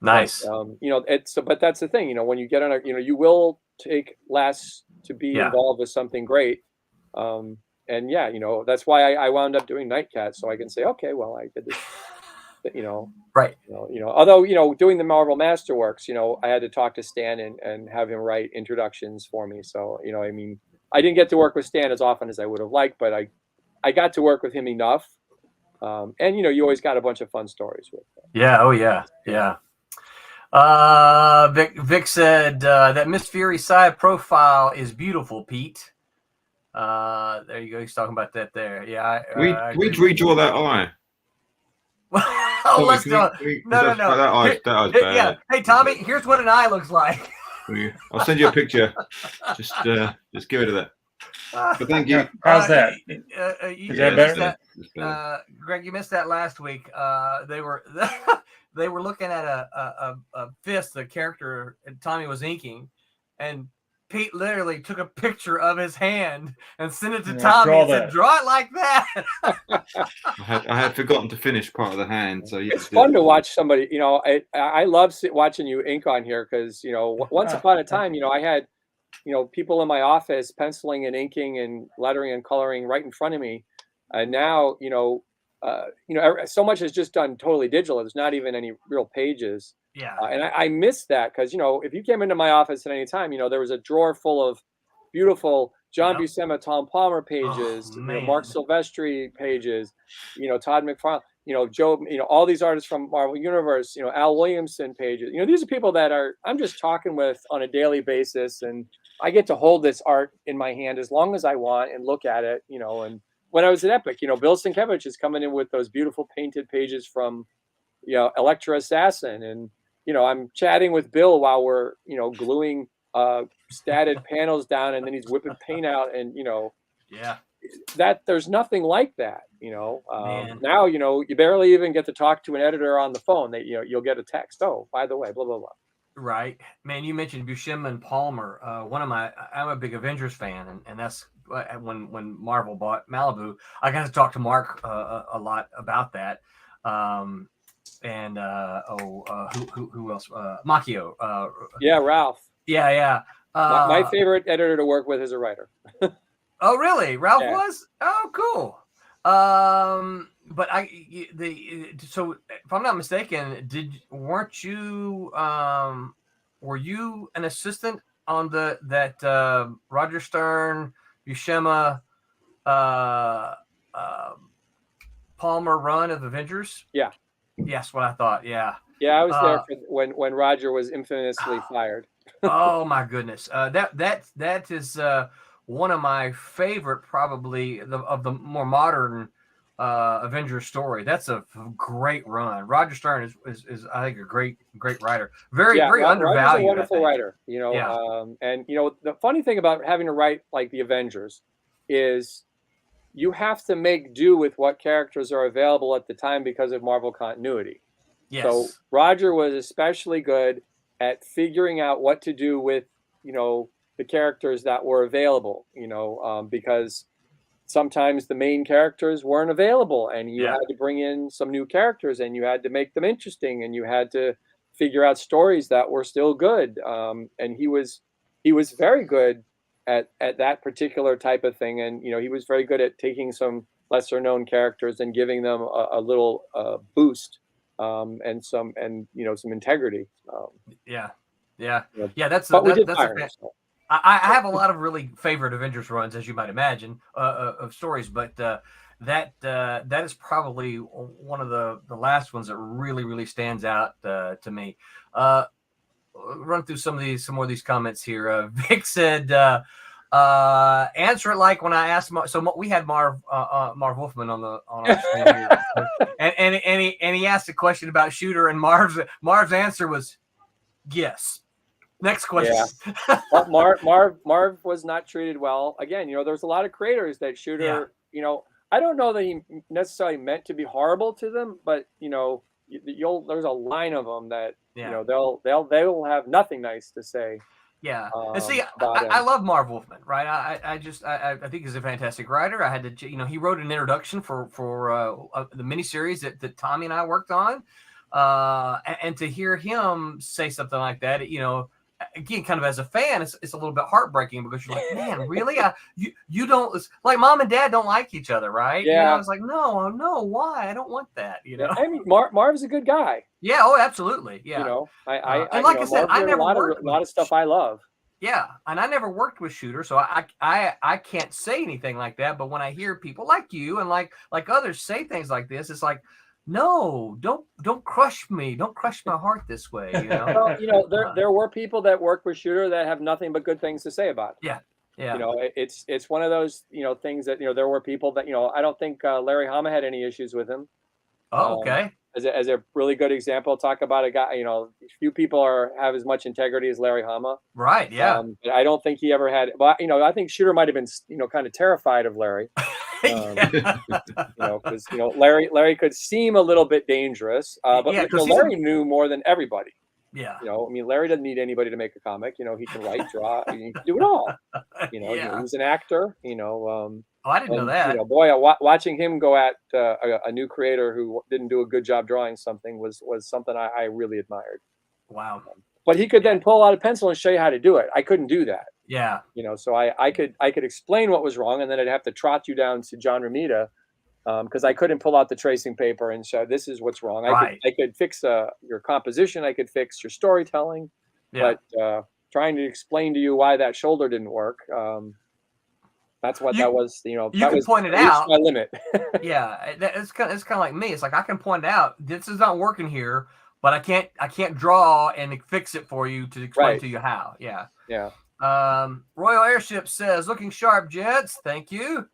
Speaker 3: Nice.
Speaker 6: But that's the thing, when you get on you will take less to be involved with something great. And that's why I wound up doing Nightcat, so I can say, okay, well, I did this,
Speaker 3: right.
Speaker 6: Although, doing the Marvel Masterworks, I had to talk to Stan and have him write introductions for me. So, I didn't get to work with Stan as often as I would have liked, but I got to work with him enough. And you always got a bunch of fun stories with him.
Speaker 3: Yeah. Oh yeah. Yeah. Vic said that Miss Fury side profile is beautiful, Pete. There you go. He's talking about that there. Yeah.
Speaker 5: We redraw that eye.
Speaker 3: Let's go. No.
Speaker 5: That eye's bad.
Speaker 3: Yeah. Hey, Tommy, here's what an eye looks like.
Speaker 5: I'll send you a picture. Just give it to that. But thank you.
Speaker 4: How's that?
Speaker 3: Is
Speaker 4: that better?
Speaker 3: Greg, you missed that last week. They were they were looking at a fist, the character Tommy was inking, and Pete literally took a picture of his hand and sent it to Tommy and said, "Draw it like that."
Speaker 5: I had forgotten to finish part of the hand, so
Speaker 6: it's fun to watch somebody. I love watching you ink on here because once upon a time, I had people in my office penciling and inking and lettering and coloring right in front of me, and now so much is just done totally digital. There's not even any real pages.
Speaker 3: Yeah.
Speaker 6: And I miss that because, if you came into my office at any time, there was a drawer full of beautiful John Buscema, Tom Palmer pages, Mark Silvestri pages, Todd McFarlane, Joe, all these artists from Marvel Universe, Al Williamson pages. These are people that I'm just talking with on a daily basis. And I get to hold this art in my hand as long as I want and look at it, and when I was at Epic, Bill Sienkiewicz is coming in with those beautiful painted pages from, Elektra Assassin. And, I'm chatting with Bill while we're, gluing statted panels down, and then he's whipping paint out. And, that there's nothing like that, now, you barely even get to talk to an editor on the phone. That, you'll get a text. Oh, by the way, blah, blah, blah.
Speaker 3: Right, man. You mentioned Buscema and Palmer. I'm a big Avengers fan, and that's when Marvel bought Malibu. I got to talk to Mark a lot about that. Who else? Macchio.
Speaker 6: Ralph.
Speaker 3: Yeah.
Speaker 6: My favorite editor to work with is a writer.
Speaker 3: Oh, really? Ralph was? Oh, cool. But so if I'm not mistaken, were you an assistant on that Roger Stern, Buscema, Palmer run of Avengers?
Speaker 6: Yeah.
Speaker 3: Yes, what I thought. Yeah.
Speaker 6: Yeah, I was there when Roger was infamously fired.
Speaker 3: Oh my goodness. That is one of my favorite, probably of the more modern Avengers story. That's a great run. Roger Stern is I think a great writer. Very undervalued.
Speaker 6: Roger's a wonderful writer. And the funny thing about having to write like the Avengers is you have to make do with what characters are available at the time because of Marvel continuity.
Speaker 3: Yes.
Speaker 6: So Roger was especially good at figuring out what to do with the characters that were available. Because sometimes the main characters weren't available, and you had to bring in some new characters, and you had to make them interesting, and you had to figure out stories that were still good. And he was very good at that particular type of thing. And, he was very good at taking some lesser known characters and giving them a little boost and some integrity.
Speaker 3: That's I have a lot of really favorite Avengers runs, as you might imagine, of stories, but that is probably one of the last ones that really stands out to me. run through some more of these comments here. Vic said, answer it like when I asked. We had Marv Wolfman on our stream here, and he asked a question about Shooter, and Marv's answer was yes. Next question.
Speaker 6: Yeah. Well, Marv was not treated well. Again, there's a lot of creators that Shooter, I don't know that he necessarily meant to be horrible to them, but there's a line of them that they'll have nothing nice to say.
Speaker 3: Yeah, and see, I love Marv Wolfman, right? I think he's a fantastic writer. I had to, he wrote an introduction for the miniseries that Tommy and I worked on, and to hear him say something like that, again, kind of as a fan, it's a little bit heartbreaking because you're like, man, really? You don't, like, mom and dad don't like each other, right?
Speaker 6: Yeah.
Speaker 3: I was like, no, why? I don't want that.
Speaker 6: I mean, Marv's a good guy.
Speaker 3: Yeah. Oh, absolutely. Yeah.
Speaker 6: And like I said, I never worked a lot of stuff I love.
Speaker 3: Yeah, and I never worked with Shooter, so I can't say anything like that. But when I hear people like you and like others say things like this, it's like, no, don't crush me. Don't crush my heart this way.
Speaker 6: Well, there were people that worked with Shooter that have nothing but good things to say about it.
Speaker 3: Yeah. Yeah.
Speaker 6: It's one of those, things that, there were people that, I don't think Larry Hama had any issues with him.
Speaker 3: Oh, okay.
Speaker 6: As a really good example, talk about a guy, few people have as much integrity as Larry Hama.
Speaker 3: Right. Yeah.
Speaker 6: But I don't think he ever had, but I think Shooter might've been, kind of terrified of Larry. Because Larry could seem a little bit dangerers, but Larry knew more than everybody.
Speaker 3: Yeah.
Speaker 6: Larry doesn't need anybody to make a comic. He can write, draw, he can do it all. He was an actor.
Speaker 3: I didn't know that.
Speaker 6: Watching him go at a new creator who didn't do a good job drawing something was something I really admired.
Speaker 3: Wow.
Speaker 6: But he could then pull out a pencil and show you how to do it. I couldn't do that.
Speaker 3: Yeah.
Speaker 6: So I could explain what was wrong, and then I'd have to trot you down to John Romita, because I couldn't pull out the tracing paper and show this is what's wrong.
Speaker 3: Right.
Speaker 6: I could fix your composition. I could fix your storytelling.
Speaker 3: Yeah.
Speaker 6: But trying to explain to you why that shoulder didn't work, that's what that was.
Speaker 3: You can point it out.
Speaker 6: My limit.
Speaker 3: Yeah, it's kind of like me. It's like I can point out this is not working here, but I can't draw and fix it for you to explain to you how. Yeah.
Speaker 6: Yeah.
Speaker 3: Royal Airship says, looking sharp, gents. Thank you.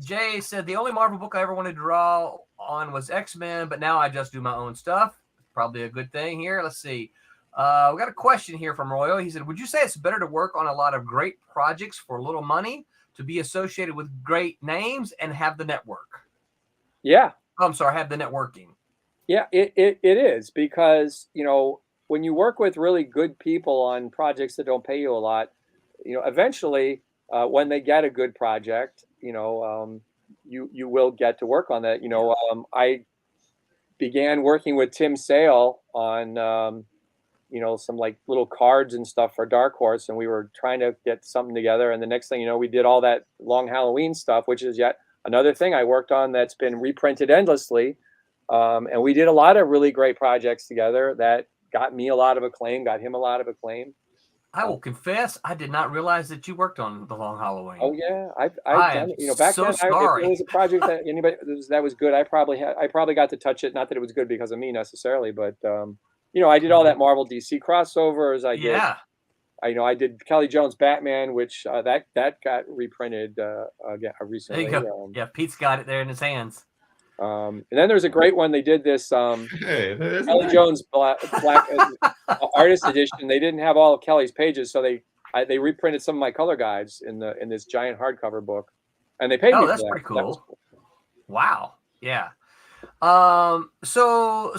Speaker 3: Jay said, the only Marvel book I ever wanted to draw on was X-Men, but now I just do my own stuff. Probably a good thing here. Let's see. We got a question here from Royal. He said, would you say it's better to work on a lot of great projects for little money, to be associated with great names, and have the network?
Speaker 6: Yeah.
Speaker 3: I'm sorry, have the networking. Yeah,
Speaker 6: it is, because, when you work with really good people on projects that don't pay you a lot, eventually, when they get a good project, you will get to work on that. I began working with Tim Sale on, some like little cards and stuff for Dark Horse, and we were trying to get something together. And the next thing you know, we did all that Long Halloween stuff, which is yet another thing I worked on that's been reprinted endlessly. And we did a lot of really great projects together that got me a lot of acclaim, got him a lot of acclaim.
Speaker 3: I will confess, I did not realize that you worked on the Long Halloween.
Speaker 6: Oh yeah, I've done it. Back then, if it was a project that anybody that was good, I probably got to touch it. Not that it was good because of me necessarily, but I did all that Marvel DC crossovers. I did Kelly Jones Batman, which that got reprinted again recently.
Speaker 3: There you go. Yeah, Pete's got it there in his hands.
Speaker 6: And then there's a great one. They did this Kelly Jones Black Artist Edition. They didn't have all of Kelly's pages, so they reprinted some of my color guides in this giant hardcover book, and they paid me. Oh,
Speaker 3: that's pretty cool. That was cool. Wow. Yeah. So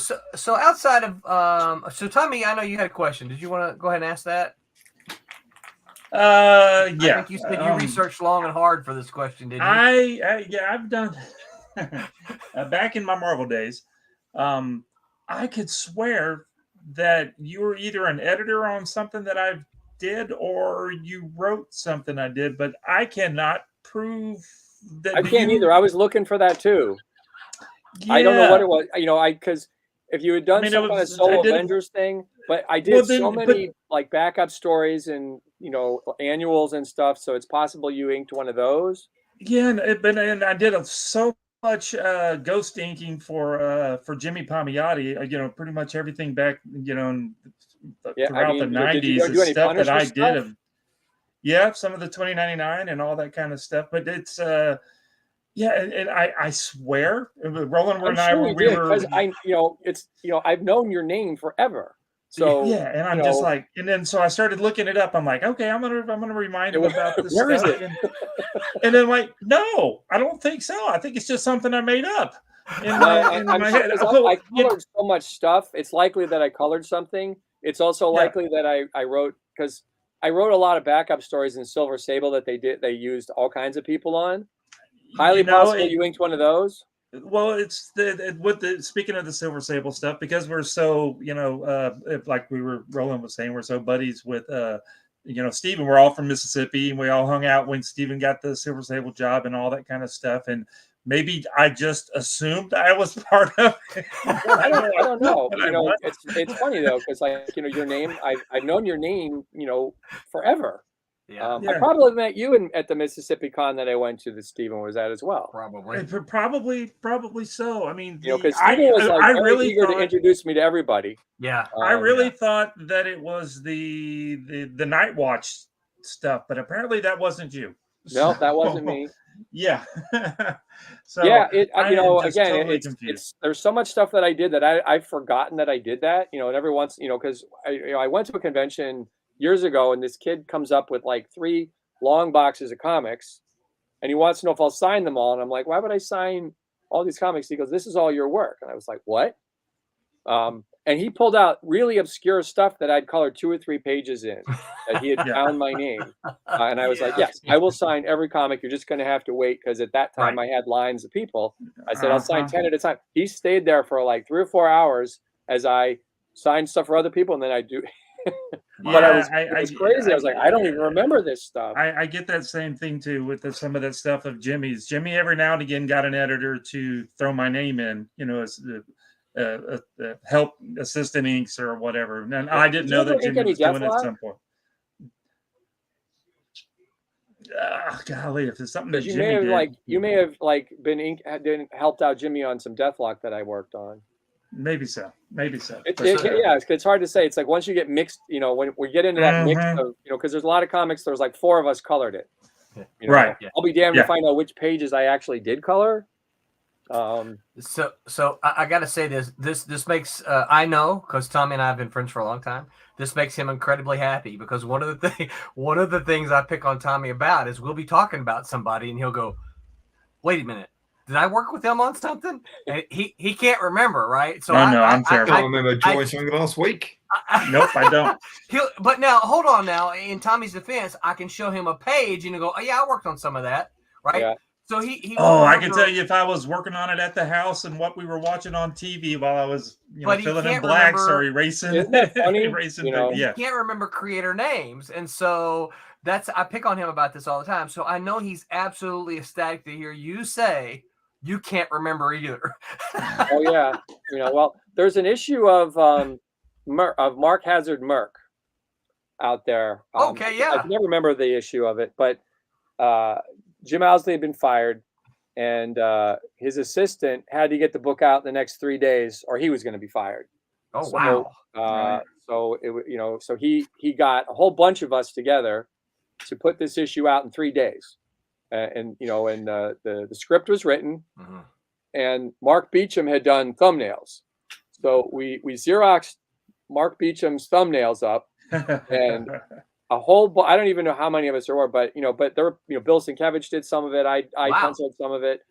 Speaker 3: outside of so Tommy, I know you had a question. Did you want to go ahead and ask that?
Speaker 4: Yeah.
Speaker 3: I think you said you researched long and hard for this question, didn't
Speaker 4: you? I've done. Back in my Marvel days, I could swear that you were either an editor on something that I did or you wrote something I did, but I cannot prove that.
Speaker 6: I can't either. I was looking for that too. Yeah. I don't know what it was. Because if you had done some kind of solo Avengers thing, but I did so many like backup stories and annuals and stuff, so it's possible you inked one of those.
Speaker 4: Yeah, and I did so much ghost inking for Jimmy Palmiotti. Pretty much everything back, in throughout the 90s.
Speaker 6: Did you do any
Speaker 4: stuff that
Speaker 6: Punisher
Speaker 4: I
Speaker 6: stuff?
Speaker 4: did some of the 2099 and all that kind of stuff. But it's and I swear, Roland and I were
Speaker 6: because I've known your name forever. So
Speaker 4: and I'm just like, and then so I started looking it up. I'm like, okay, I'm gonna remind him about this
Speaker 6: Where
Speaker 4: stuff.
Speaker 6: is it?
Speaker 4: And then like, no, I don't think so. I think it's just something I made up in my head.
Speaker 6: I colored so much stuff. It's likely that I colored something. It's also likely that I wrote, because I wrote a lot of backup stories in Silver Sable that they used all kinds of people on. Highly possible you inked one of those.
Speaker 4: Well, it's speaking of the Silver Sable stuff, because we're so, like Roland was saying, we're so buddies with, Stephen. We're all from Mississippi, and we all hung out when Stephen got the Silver Sable job and all that kind of stuff. And maybe I just assumed I was part of it.
Speaker 6: I don't know. It's funny though, because your name, I've known your name, forever.
Speaker 3: Yeah.
Speaker 6: I probably met you at the Mississippi Con that I went to, that Stephen was at as well.
Speaker 4: Probably so. I mean,
Speaker 6: because Stephen was really eager to introduce me to everybody.
Speaker 3: Yeah,
Speaker 4: I really thought that it was the Night Watch stuff, but apparently that wasn't you.
Speaker 6: No, that wasn't me.
Speaker 4: Yeah. So
Speaker 6: there's so much stuff that I did that I've forgotten that I did that. And every once, because I went to a convention years ago, and this kid comes up with like 3 long boxes of comics, and he wants to know if I'll sign them all. And I'm like, why would I sign all these comics? He goes, this is all your work. And I was like, what? And he pulled out really obscure stuff that I'd colored 2 or 3 pages in, that he had found my name. And I was like, yes, I will sign every comic. You're just going to have to wait, because at that time I had lines of people. I said, I'll sign 10 at a time. He stayed there for like 3 or 4 hours as I signed stuff for other people, and then I do. But it was crazy. I was like, I don't even remember this stuff.
Speaker 4: I get that same thing too with some of that stuff of Jimmy's. Jimmy every now and again got an editor to throw my name in, as help assistant inks or whatever. And I didn't know that Jimmy was doing it at some point. Golly, if it's something that
Speaker 6: you
Speaker 4: Jimmy
Speaker 6: may have
Speaker 4: did,
Speaker 6: you may have helped out Jimmy on some Deathlok that I worked on.
Speaker 4: Maybe so.
Speaker 6: It's hard to say. It's like once you get mixed, when we get into that mix of, because there's a lot of comics. There's like 4 of us colored it.
Speaker 4: Right.
Speaker 6: I'll be damned to find out which pages I actually did color.
Speaker 3: So I got to say this makes I know, because Tommy and I have been friends for a long time. This makes him incredibly happy, because one of the things I pick on Tommy about is we'll be talking about somebody and he'll go, "Wait a minute. Did I work with him on something?" And he can't remember, right? So
Speaker 5: I'm terrible. I remember drawing something last week.
Speaker 4: Nope, I don't.
Speaker 3: But now, hold on. Now, in Tommy's defense, I can show him a page and he'll go, "Oh yeah, I worked on some of that," right? Yeah. So he.
Speaker 4: I can tell you if I was working on it at the house and what we were watching on TV while I was filling in blacks or erasing.
Speaker 6: Isn't that funny?
Speaker 3: He can't remember creator names, and so I pick on him about this all the time. So I know he's absolutely ecstatic to hear you say you can't remember either.
Speaker 6: Oh yeah, well, there's an issue of Mark Hazard Merc out there.
Speaker 3: Okay, yeah.
Speaker 6: I never remember the issue of it, but Jim Owsley had been fired, and his assistant had to get the book out in the next 3 days, or he was going to be fired.
Speaker 3: Oh wow!
Speaker 6: So it so he got a whole bunch of us together to put this issue out in 3 days. And the script was written, and Mark Beecham had done thumbnails. So we Xeroxed Mark Beecham's thumbnails up, and a whole I don't even know how many of us there were, but there were, Bill Sienkiewicz did some of it. I penciled some of it.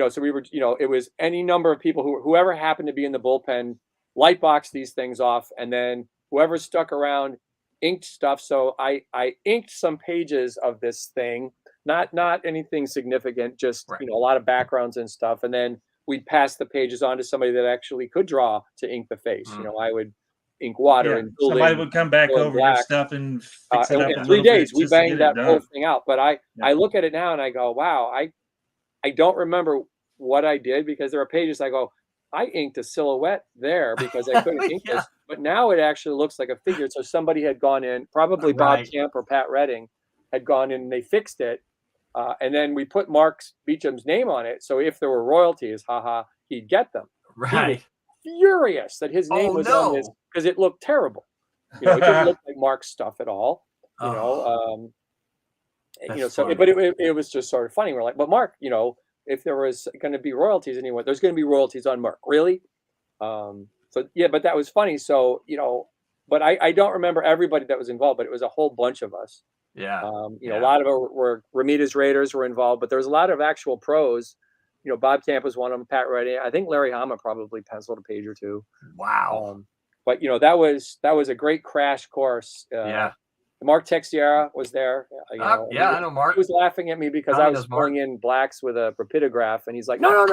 Speaker 6: So we were, it was any number of people whoever happened to be in the bullpen lightboxed these things off, and then whoever stuck around inked stuff. So I inked some pages of this thing. Not anything significant, just a lot of backgrounds and stuff, and then we'd pass the pages on to somebody that actually could draw to ink the face. I would ink water and
Speaker 4: somebody would come back over your stuff and fix it up.
Speaker 6: In 3 days, we banged that whole thing out. But I look at it now and I go, wow, I don't remember what I did, because there are pages I go, I inked a silhouette there because I couldn't ink this, but now it actually looks like a figure. So somebody had gone in, probably Bob Kemp or Pat Redding had gone in and they fixed it. And then we put Mark Beecham's name on it. So if there were royalties, he'd get them.
Speaker 3: Right.
Speaker 6: He was furious that his name was on this because it looked terrible. it didn't look like Mark's stuff at all. So
Speaker 3: funny.
Speaker 6: but it was just sort of funny. We're like, but Mark, if there was going to be royalties anyway, there's going to be royalties on Mark. Really? So yeah, but that was funny. So but I don't remember everybody that was involved, but it was a whole bunch of us.
Speaker 3: Yeah.
Speaker 6: A lot of it were Ramita's Raiders were involved, but there was a lot of actual pros. Bob Camp was one of them. Pat Reddy. I think Larry Hama probably penciled a page or two.
Speaker 3: Wow.
Speaker 6: But that was a great crash course. Mark Texiera was there.
Speaker 3: I know Mark.
Speaker 6: He was laughing at me because I was pouring in blacks with a rapidograph, and he's like, no.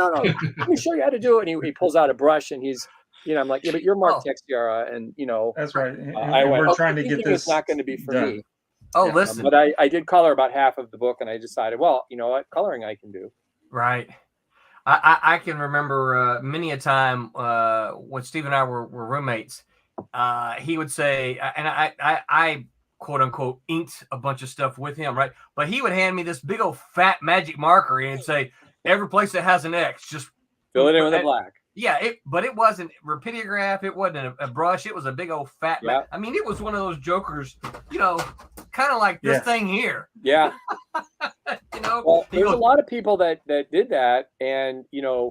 Speaker 6: Let me show you how to do it. And he pulls out a brush, and he's, I'm like, yeah, but you're Mark Texiera, and
Speaker 4: That's right.
Speaker 6: I went,
Speaker 4: we're trying to get this.
Speaker 6: It's not going to be for
Speaker 4: done.
Speaker 6: me.
Speaker 3: Oh, listen.
Speaker 6: But I did color about half of the book, and I decided, well, you know what, coloring I can do.
Speaker 3: Right. I can remember many a time when Steve and I were roommates. He would say, and I quote unquote inked a bunch of stuff with him, right? But he would hand me this big old fat magic marker and say, every place that has an X, just
Speaker 6: fill it in with a black.
Speaker 3: Yeah, but it wasn't rapidograph. It wasn't a brush. It was a big old fat.
Speaker 6: Yeah.
Speaker 3: I mean, it was one of those jokers, kind of like this thing here.
Speaker 6: Yeah. Well, there's a lot of people that did that, and a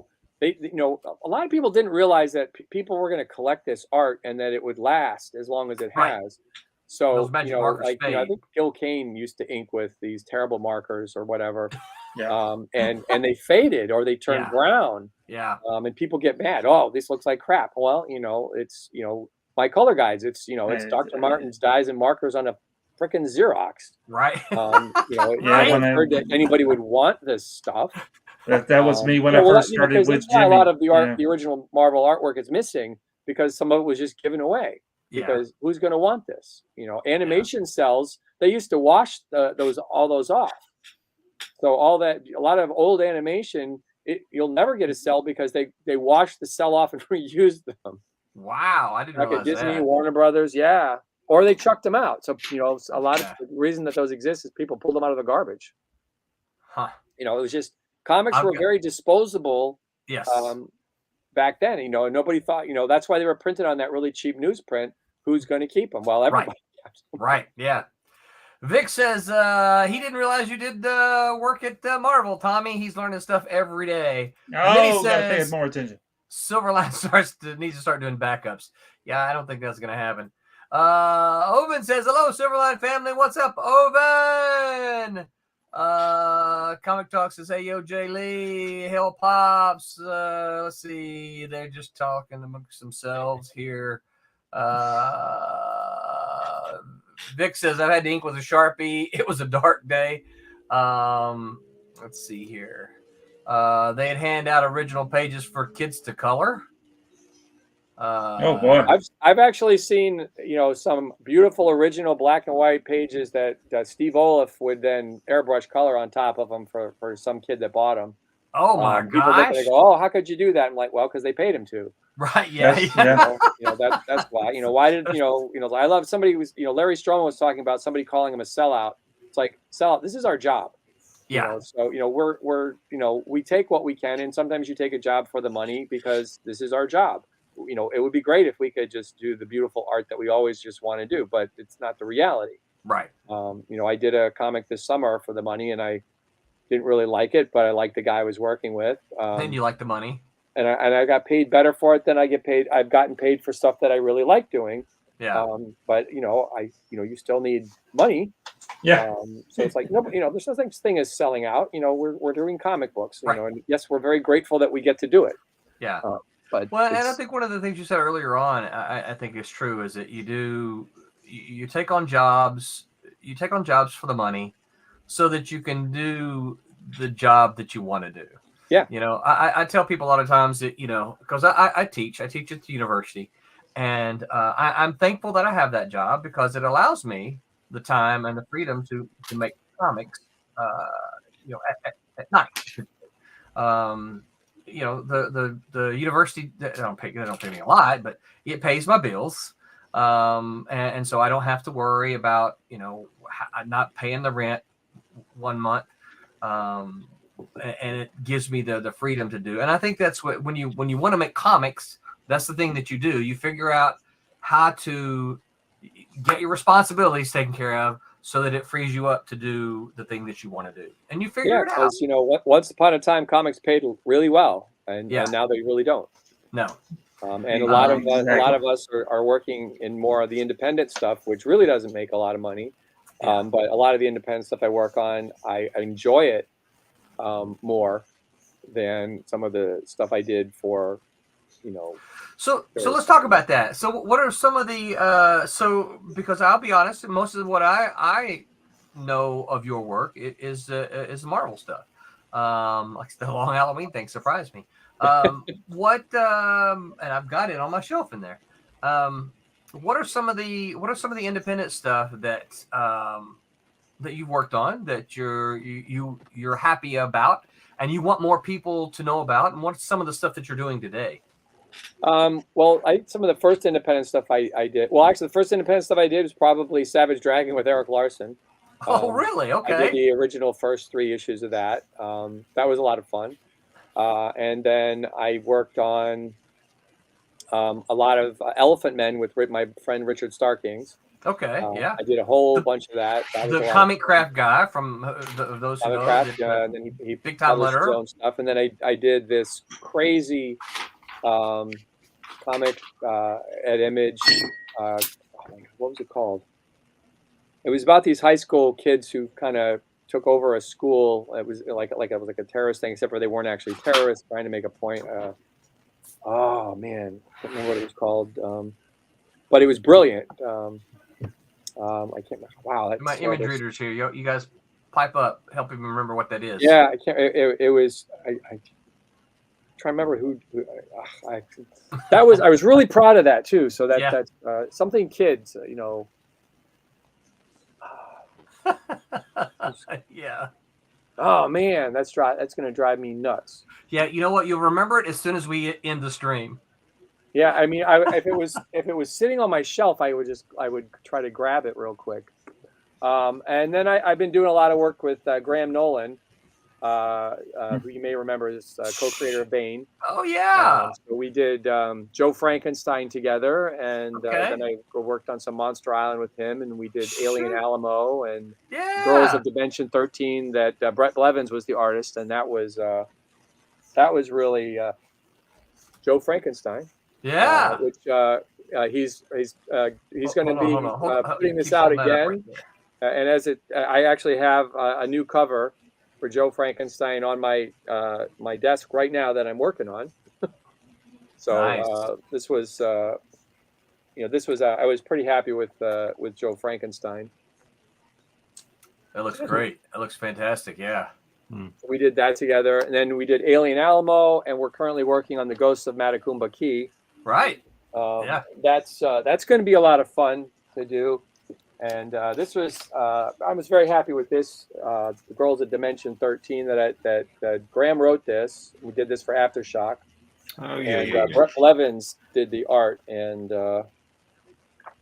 Speaker 6: lot of people didn't realize that people were going to collect this art and that it would last as long as it has. So I think Gil Kane used to ink with these terrible markers or whatever.
Speaker 3: Yeah.
Speaker 6: And they faded or they turned brown.
Speaker 3: Yeah.
Speaker 6: And people get mad. Oh, this looks like crap. Well, it's my color guides. It's it's Dr. Martin's dyes and markers on a freaking Xerox.
Speaker 3: Right.
Speaker 6: I haven't heard that anybody would want this stuff.
Speaker 4: That was me when I first started with Jimmy.
Speaker 6: A lot of the art, the original Marvel artwork is missing because some of it was just given away. Because who's going to want this? Animation cells, they used to wash all those off. So a lot of old animation, you'll never get a cell because they wash the cell off and reuse them.
Speaker 3: Wow, I didn't realize
Speaker 6: Disney,
Speaker 3: that.
Speaker 6: Warner Brothers, or they chucked them out. So a lot of the reason that those exist is people pulled them out of the garbage.
Speaker 3: Huh.
Speaker 6: It was just comics were very disposable.
Speaker 3: Yes.
Speaker 6: Back then, and nobody thought, that's why they were printed on that really cheap newsprint. Who's going to keep them? Well, everybody.
Speaker 3: Right. Yeah. Vic says he didn't realize you did work at Marvel, Tommy. He's learning stuff every day.
Speaker 4: Oh, gotta pay more attention.
Speaker 3: Silverline needs to start doing backups. Yeah, I don't think that's going to happen. Oven says, hello, Silverline family. What's up, Oven? Comic Talk says, hey, yo, Jay Lee, Hell Pops. Let's see. They're just talking amongst themselves here. Vic says, I've had to ink with a Sharpie. It was a dark day. Let's see here. They'd hand out original pages for kids to color.
Speaker 4: Oh boy.
Speaker 6: I've actually seen, some beautiful original black and white pages that Steve Olaf would then airbrush color on top of them for some kid that bought them.
Speaker 3: Oh my gosh.
Speaker 6: They go, oh, how could you do that? I'm like, well, because they paid him to.
Speaker 3: Right. Yeah.
Speaker 6: That's why. Why did I love somebody who was, Larry Stroman was talking about somebody calling him a sellout. It's like, sellout. This is our job.
Speaker 3: Yeah.
Speaker 6: So we're we take what we can, and sometimes you take a job for the money because this is our job. It would be great if we could just do the beautiful art that we always just want to do, but it's not the reality.
Speaker 3: Right.
Speaker 6: I did a comic this summer for the money, and I didn't really like it, but I liked the guy I was working with.
Speaker 3: Then you like the money.
Speaker 6: And I got paid better for it than I get paid. I've gotten paid for stuff that I really like doing.
Speaker 3: Yeah.
Speaker 6: But you still need money.
Speaker 4: Yeah.
Speaker 6: So it's like, there's no such thing as selling out. We're doing comic books,
Speaker 3: right.
Speaker 6: And yes, we're very grateful that we get to do it.
Speaker 3: Yeah.
Speaker 6: But
Speaker 3: and I think one of the things you said earlier on, I think is true, is that you take on jobs for the money so that you can do the job that you want to do.
Speaker 6: Yeah.
Speaker 3: I tell people a lot of times that, because I teach at the university, and I'm thankful that I have that job because it allows me the time and the freedom to make comics, at night. The university, they don't pay me a lot, but it pays my bills. And so I don't have to worry about, not paying the rent one month. And it gives me the freedom to do. And I think that's what, when you want to make comics, that's the thing that you do. You figure out how to get your responsibilities taken care of so that it frees you up to do the thing that you want to do, and you figure it out.
Speaker 6: Because once upon a time, comics paid really well, and now they really don't.
Speaker 3: No.
Speaker 6: And a lot of us are working in more of the independent stuff, which really doesn't make a lot of money. But a lot of the independent stuff I work on, I enjoy it more than some of the stuff I did for,
Speaker 3: So let's talk about that. So what are some of the because I'll be honest, most of what I know of your work is Marvel stuff. Like the Long Halloween thing surprised me. And I've got it on my shelf in there. What are some of the independent stuff that you've worked on that you're happy about and you want more people to know about, and what's some of the stuff that you're doing today?
Speaker 6: Some of the first independent stuff I did. Well, actually, the first independent stuff I did was probably Savage Dragon with Eric Larson.
Speaker 3: Oh, really? Okay.
Speaker 6: I did the original first 3 issues of that. That was a lot of fun. And then I worked on a lot of Elephant Men with my friend Richard Starkings.
Speaker 3: Okay, yeah.
Speaker 6: I did a whole bunch of that.
Speaker 3: The comic craft guy from those who know.
Speaker 6: And then he
Speaker 3: big time
Speaker 6: published his
Speaker 3: letterer.
Speaker 6: own stuff. And then I did this crazy comic at Image. What was it called? It was about these high school kids who kind of took over a school. It was like it was like a terrorist thing, except for they weren't actually terrorists, trying to make a point. Oh man, I can't remember what it was called, but it was brilliant. I can't. Wow,
Speaker 3: my image readers here. You guys pipe up, help me remember what that is.
Speaker 6: Yeah, I can't. It was. I try to remember who. That was. I was really proud of that too. So that's something kids.
Speaker 3: Yeah.
Speaker 6: Oh man, that's going to drive me nuts.
Speaker 3: Yeah, you know what? You'll remember it as soon as we end the stream.
Speaker 6: Yeah, I mean, if it was sitting on my shelf, I would try to grab it real quick. And then I've been doing a lot of work with Graham Nolan, who you may remember is co-creator of Bane.
Speaker 3: Oh yeah.
Speaker 6: So we did Joe Frankenstein together, and then I worked on some Monster Island with him, and we did Alien Alamo and Girls of Dimension 13. That Brett Blevins was the artist, and that was really Joe Frankenstein.
Speaker 3: Yeah.
Speaker 6: Which he's going to be putting this out again, and I actually have a new cover for Joe Frankenstein on my my desk right now that I'm working on. So
Speaker 3: nice.
Speaker 6: This was I was pretty happy with Joe Frankenstein.
Speaker 3: That looks great. That looks fantastic. Yeah.
Speaker 6: We did that together, and then we did Alien Alamo, and we're currently working on the Ghosts of Matacumba Key.
Speaker 3: Right.
Speaker 6: That's going to be a lot of fun to do. And this was I was very happy with this. The Girls of Dimension 13 that Graham wrote this. We did this for Aftershock.
Speaker 5: Oh yeah.
Speaker 6: And Brett Blevins did the art, and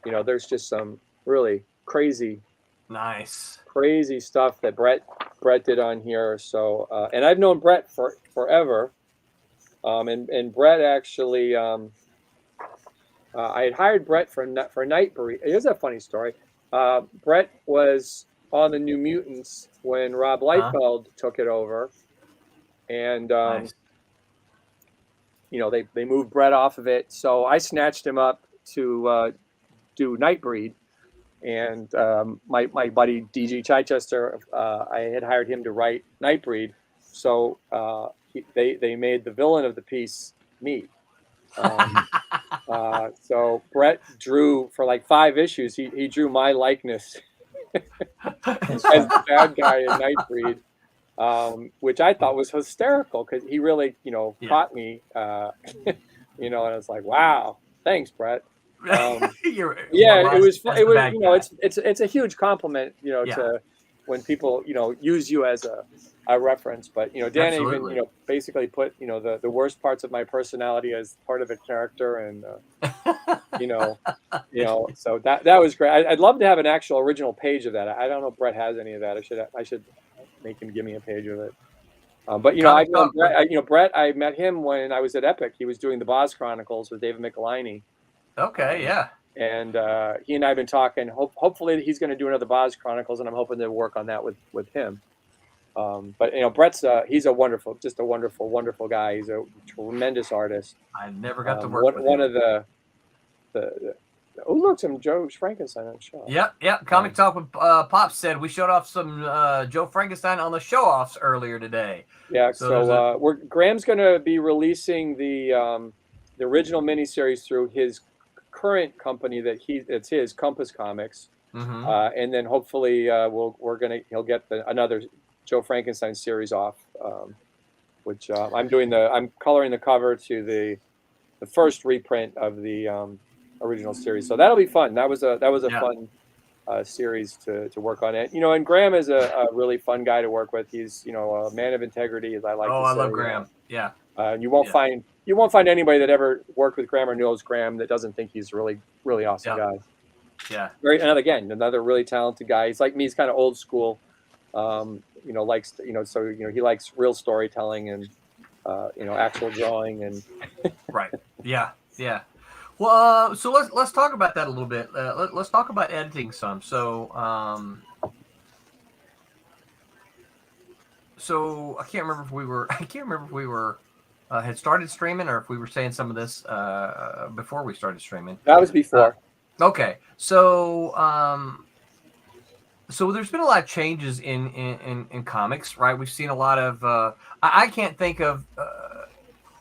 Speaker 6: there's just some really crazy stuff that Brett did on here. So and I've known Brett forever. And Brett actually I had hired Brett for Nightbreed. Here's a funny story. Brett was on the New Mutants when Rob Liefeld took it over, and they moved Brett off of it. So I snatched him up to do Nightbreed, and my buddy DG Chichester, I had hired him to write Nightbreed. So they made the villain of the piece me. So Brett drew for like 5 issues. He drew my likeness as the bad guy in Nightbreed, which I thought was hysterical because he really, caught me. And I was like, wow, thanks, Brett. It was. It's a huge compliment, to when people, use you as a reference. But Dan even basically put the worst parts of my personality as part of a character, and so that was great. I'd love to have an actual original page of that. I don't know if Brett has any of that. I should make him give me a page of it. But I've known Brett. I met him when I was at Epic. He was doing the Boz Chronicles with David Michelinie.
Speaker 3: Okay, yeah.
Speaker 6: and he and I have been talking. Hopefully, he's going to do another Boz Chronicles, and I'm hoping to work on that with him. But Brett's he's just a wonderful guy. He's a tremendous artist.
Speaker 3: I never got to work with
Speaker 6: one
Speaker 3: him.
Speaker 6: of the oh, look, some Joe Frankenstein on the show.
Speaker 3: Yep. Comic Talk with Pops said we showed off some Joe Frankenstein on the show-offs earlier today.
Speaker 6: Yeah, so Graham's going to be releasing the original miniseries through his current company it's his Compass Comics, and then hopefully he'll get another Joe Frankenstein series off, which I'm coloring the cover to the first reprint of the original series, so that'll be fun. That was a fun series to work on it. And Graham is a really fun guy to work with. He's a man of integrity, as I like to say.
Speaker 3: I love Graham. Yeah.
Speaker 6: You won't find anybody that ever worked with Graham or knows Graham that doesn't think he's a really awesome guy.
Speaker 3: Yeah.
Speaker 6: Another really talented guy. He's like me. He's kind of old school. He likes real storytelling and actual drawing and
Speaker 3: right. Yeah. Well, so let's talk about that a little bit. Let's talk about editing some. So I can't remember if we were had started streaming or if we were saying some of this before we started streaming.
Speaker 6: That was before.
Speaker 3: Okay, so there's been a lot of changes in comics, right? We've seen a lot of. I can't think of.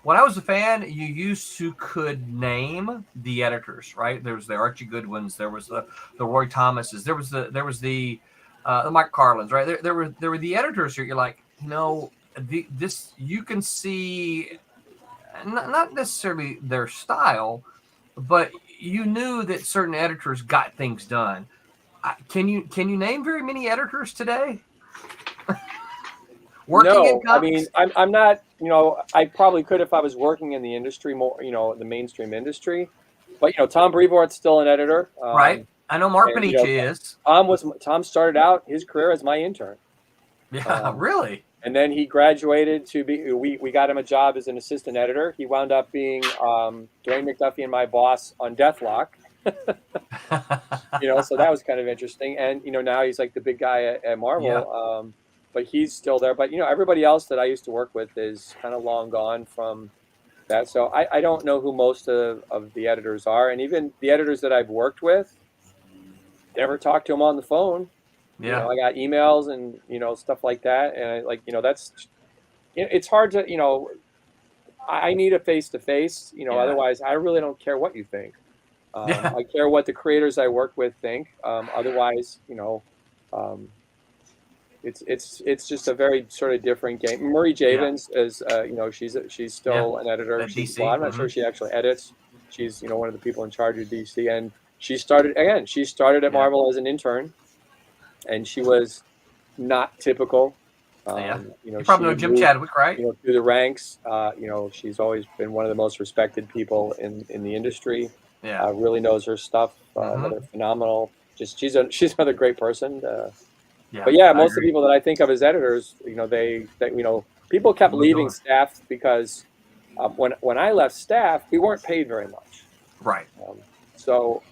Speaker 3: When I was a fan, you used to could name the editors, right? There was the Archie Goodwins, there was the Roy Thomases, there was the Mike Carlins, right? There were the editors here. You're like, this you can see, not necessarily their style, but you knew that certain editors got things done. Can you name very many editors today?
Speaker 6: No, I mean, I'm not. I probably could if I was working in the industry more. The mainstream industry, but Tom Brevoort's still an editor,
Speaker 3: right? I know Mark Panici is.
Speaker 6: Tom started out his career as my intern.
Speaker 3: Yeah, really.
Speaker 6: And then he graduated to be. We got him a job as an assistant editor. He wound up being Dwayne McDuffie and my boss on Deathlok. So that was kind of interesting. And now he's like the big guy at Marvel. Yeah. But he's still there. But everybody else that I used to work with is kind of long gone from that. So I don't know who most of the editors are, and even the editors that I've worked with, never talked to them on the phone.
Speaker 3: Yeah,
Speaker 6: I got emails and stuff like that, and that's it's hard to I need a face to face. Otherwise I really don't care what you think. I care what the creators I work with think. Otherwise, it's just a very sort of different game. Marie Javins is, she's still an editor. I'm not sure she actually edits. She's, one of the people in charge of DC, and she started at Marvel as an intern, and she was not typical.
Speaker 3: You probably know Jim Chadwick, right?
Speaker 6: Through the ranks. She's always been one of the most respected people in the industry.
Speaker 3: Yeah,
Speaker 6: really knows her stuff. Another phenomenal. She's another great person. But most of the people that I think of as editors, people kept leaving staff because when I left staff, we weren't paid very much.
Speaker 3: Right.
Speaker 6: So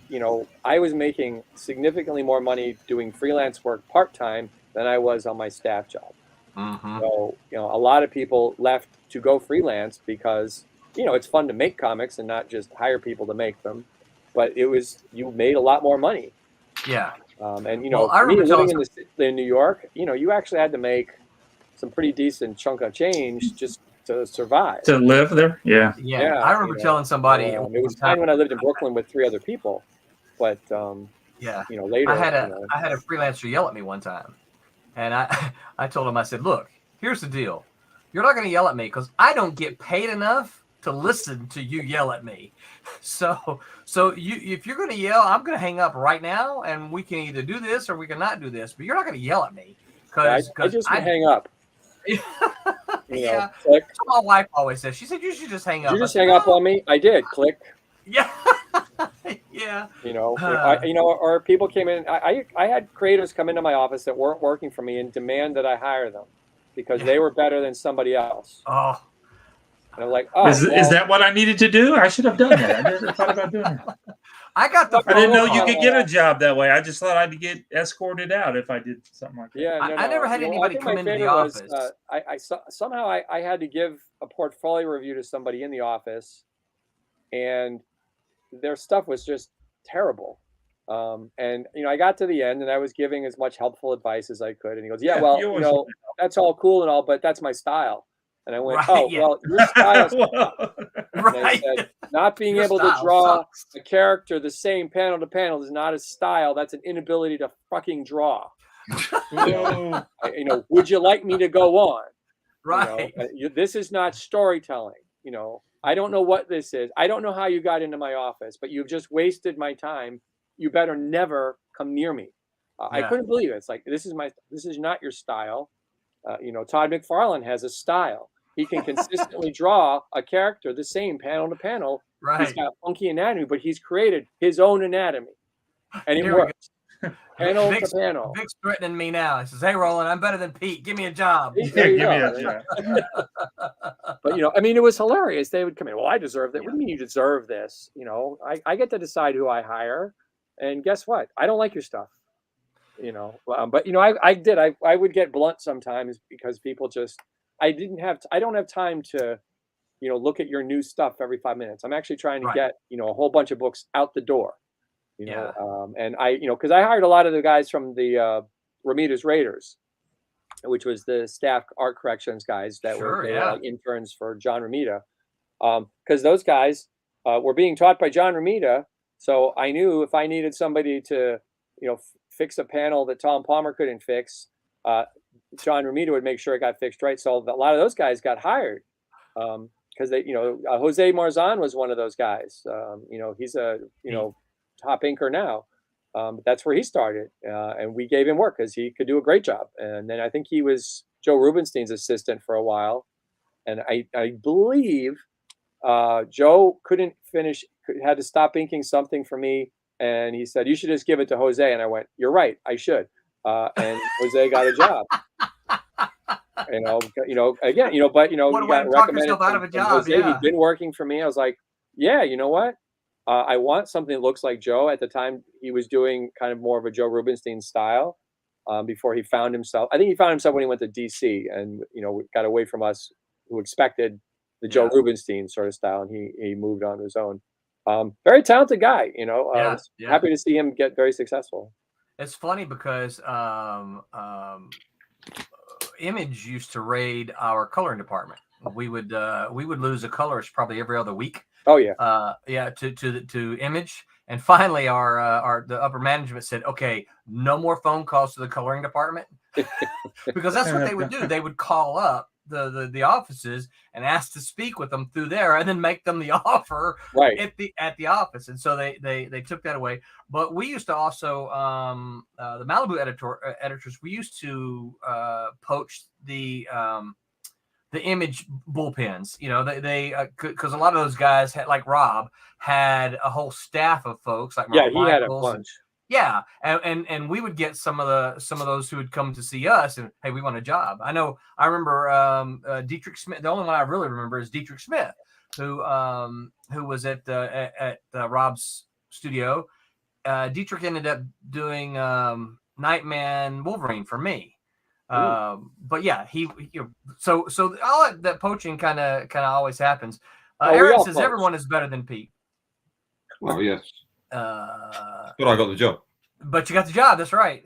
Speaker 6: I was making significantly more money doing freelance work part-time than I was on my staff job.
Speaker 3: Mm-hmm.
Speaker 6: So a lot of people left to go freelance because it's fun to make comics and not just hire people to make them, but you made a lot more money.
Speaker 3: Yeah.
Speaker 6: And
Speaker 3: I remember
Speaker 6: living in New York, you actually had to make some pretty decent chunk of change just to survive.
Speaker 4: To live there, yeah.
Speaker 3: I remember telling somebody
Speaker 6: it was time when I lived in Brooklyn with 3 other people, but later
Speaker 3: I had a freelancer yell at me one time, and I told him, I said, look, here's the deal, you're not going to yell at me because I don't get paid enough to listen to you yell at me. So if you're going to yell, I'm going to hang up right now, and we can either do this or we can not do this. But you're not going to yell at me
Speaker 6: because I just hang up.
Speaker 3: Yeah,
Speaker 6: click.
Speaker 3: That's what my wife always says. She said you should just hang up.
Speaker 6: Did you just hang up on me? I did. Click.
Speaker 3: Yeah. Yeah.
Speaker 6: Or people came in. I had creators come into my office that weren't working for me and demand that I hire them because they were better than somebody else.
Speaker 3: Oh.
Speaker 6: And I'm like,
Speaker 4: is that what I needed to do? I should have done that. I never thought about doing that.
Speaker 3: I got the.
Speaker 4: I didn't know
Speaker 3: phone
Speaker 4: you
Speaker 3: call.
Speaker 4: could get a job that way. I just thought I'd get escorted out if I did something like that.
Speaker 6: Yeah, no,
Speaker 3: I never had
Speaker 6: You know,
Speaker 3: anybody
Speaker 6: I think
Speaker 3: come
Speaker 6: my
Speaker 3: into the
Speaker 6: favorite was,
Speaker 3: office.
Speaker 6: somehow I had to give a portfolio review to somebody in the office, and their stuff was just terrible. And you know, I got to the end, and I was giving as much helpful advice as I could, and he goes, "Yeah,
Speaker 4: Yeah,
Speaker 6: well,
Speaker 4: you
Speaker 6: you
Speaker 4: always
Speaker 6: know, that's all cool and all, but that's my style." And I went,
Speaker 3: Right,
Speaker 6: "Oh,
Speaker 3: yeah.
Speaker 6: well, your style."
Speaker 4: Well,
Speaker 6: And I
Speaker 3: Right.
Speaker 6: said, "Not being
Speaker 3: Your
Speaker 6: able to
Speaker 3: style
Speaker 6: draw
Speaker 3: sucks.
Speaker 6: a character the same panel to panel is not a style. That's an inability to fucking draw."
Speaker 4: whoa.
Speaker 6: You know, would you like me to go on?
Speaker 3: Right.
Speaker 6: This is not storytelling. You know, I don't know what this is. I don't know how you got into my office, but you've just wasted my time. You better never come near me. I
Speaker 3: Yeah.
Speaker 6: couldn't believe it. It's like, this is not your style. You know, Todd McFarlane has a style. He can consistently draw a character the same panel to panel. He's
Speaker 3: Right.
Speaker 6: got funky anatomy, but he's created his own anatomy, and it
Speaker 3: Here we go.
Speaker 6: works. Panel to
Speaker 3: Vic's,
Speaker 6: panel.
Speaker 3: Vic's threatening me now. He says, "Hey, Roland, I'm better than Pete. Give me a job."
Speaker 6: There
Speaker 4: Yeah,
Speaker 6: you
Speaker 4: give me
Speaker 6: go.
Speaker 4: a job.
Speaker 6: But, you know, I mean, it was hilarious. They would come in, "Well, I deserve that."
Speaker 3: Yeah.
Speaker 6: What do you mean you deserve this? You know, I get to decide who I hire. And guess what? I don't like your stuff. You know, but, you know, I would get blunt sometimes because people just, I don't have time to, you know, look at your new stuff every 5 minutes. I'm actually trying to
Speaker 3: Right.
Speaker 6: get, you know, a whole bunch of books out the door, you know,
Speaker 3: Yeah.
Speaker 6: and you know, because I hired a lot of the guys from the Ramita's Raiders, which was the staff art corrections guys that
Speaker 3: Sure,
Speaker 6: they were
Speaker 3: yeah.
Speaker 6: like interns for John Ramita, because those guys were being taught by John Ramita. So I knew if I needed somebody to, you know, fix a panel that Tom Palmer couldn't fix, John Ramita would make sure it got fixed right. So a lot of those guys got hired because they, you know, Jose Marzan was one of those guys. You know, he's a, you know, top inker now. But that's where he started, and we gave him work because he could do a great job. And then I think he was Joe Rubinstein's assistant for a while, and I believe Joe couldn't finish, had to stop inking something for me, and he said, "You should just give it to Jose." And I went, "You're right, I should." And Jose got a job. You know, again, you know, but you know,
Speaker 3: What a
Speaker 6: you
Speaker 3: way
Speaker 6: got
Speaker 3: to talk
Speaker 6: recommended
Speaker 3: yourself out of a
Speaker 6: from
Speaker 3: job,
Speaker 6: Jose.
Speaker 3: yeah.
Speaker 6: He'd been working for me. I was like, "Yeah, you know what? I want something that looks like Joe." At the time, he was doing kind of more of a Joe Rubinstein style before he found himself. I think he found himself when he went to DC and, you know, got away from us who expected the Joe Rubinstein sort of style, and he moved on his own. Very talented guy, you know.
Speaker 3: Yeah.
Speaker 6: Happy to see him get very successful.
Speaker 3: It's funny because Image used to raid our coloring department. We would lose a colorist probably every other week.
Speaker 6: Oh yeah.
Speaker 3: To Image, and finally the upper management said, "Okay, no more phone calls to the coloring department," because that's what they would do. They would call up the offices and ask to speak with them through there, and then make them the offer
Speaker 6: Right.
Speaker 3: at the office. And so they took that away. But we used to also the Malibu editors. We used to poach the Image bullpens. You know, they because a lot of those guys had, like Rob, had a whole staff of folks like
Speaker 6: Yeah,
Speaker 3: Mark
Speaker 6: he had a
Speaker 3: Michaels
Speaker 6: bunch.
Speaker 3: Yeah, and we would get some of those who would come to see us and, "Hey, we want a job." I remember Dietrich Smith. The only one I really remember is Dietrich Smith, who was at Rob's studio. Dietrich ended up doing Nightman Wolverine for me. But yeah, so all that poaching kind of always happens. Aaron says
Speaker 6: poach.
Speaker 3: Everyone is better than Pete.
Speaker 5: Well, yes. But I got the job.
Speaker 3: But you got the job. That's right.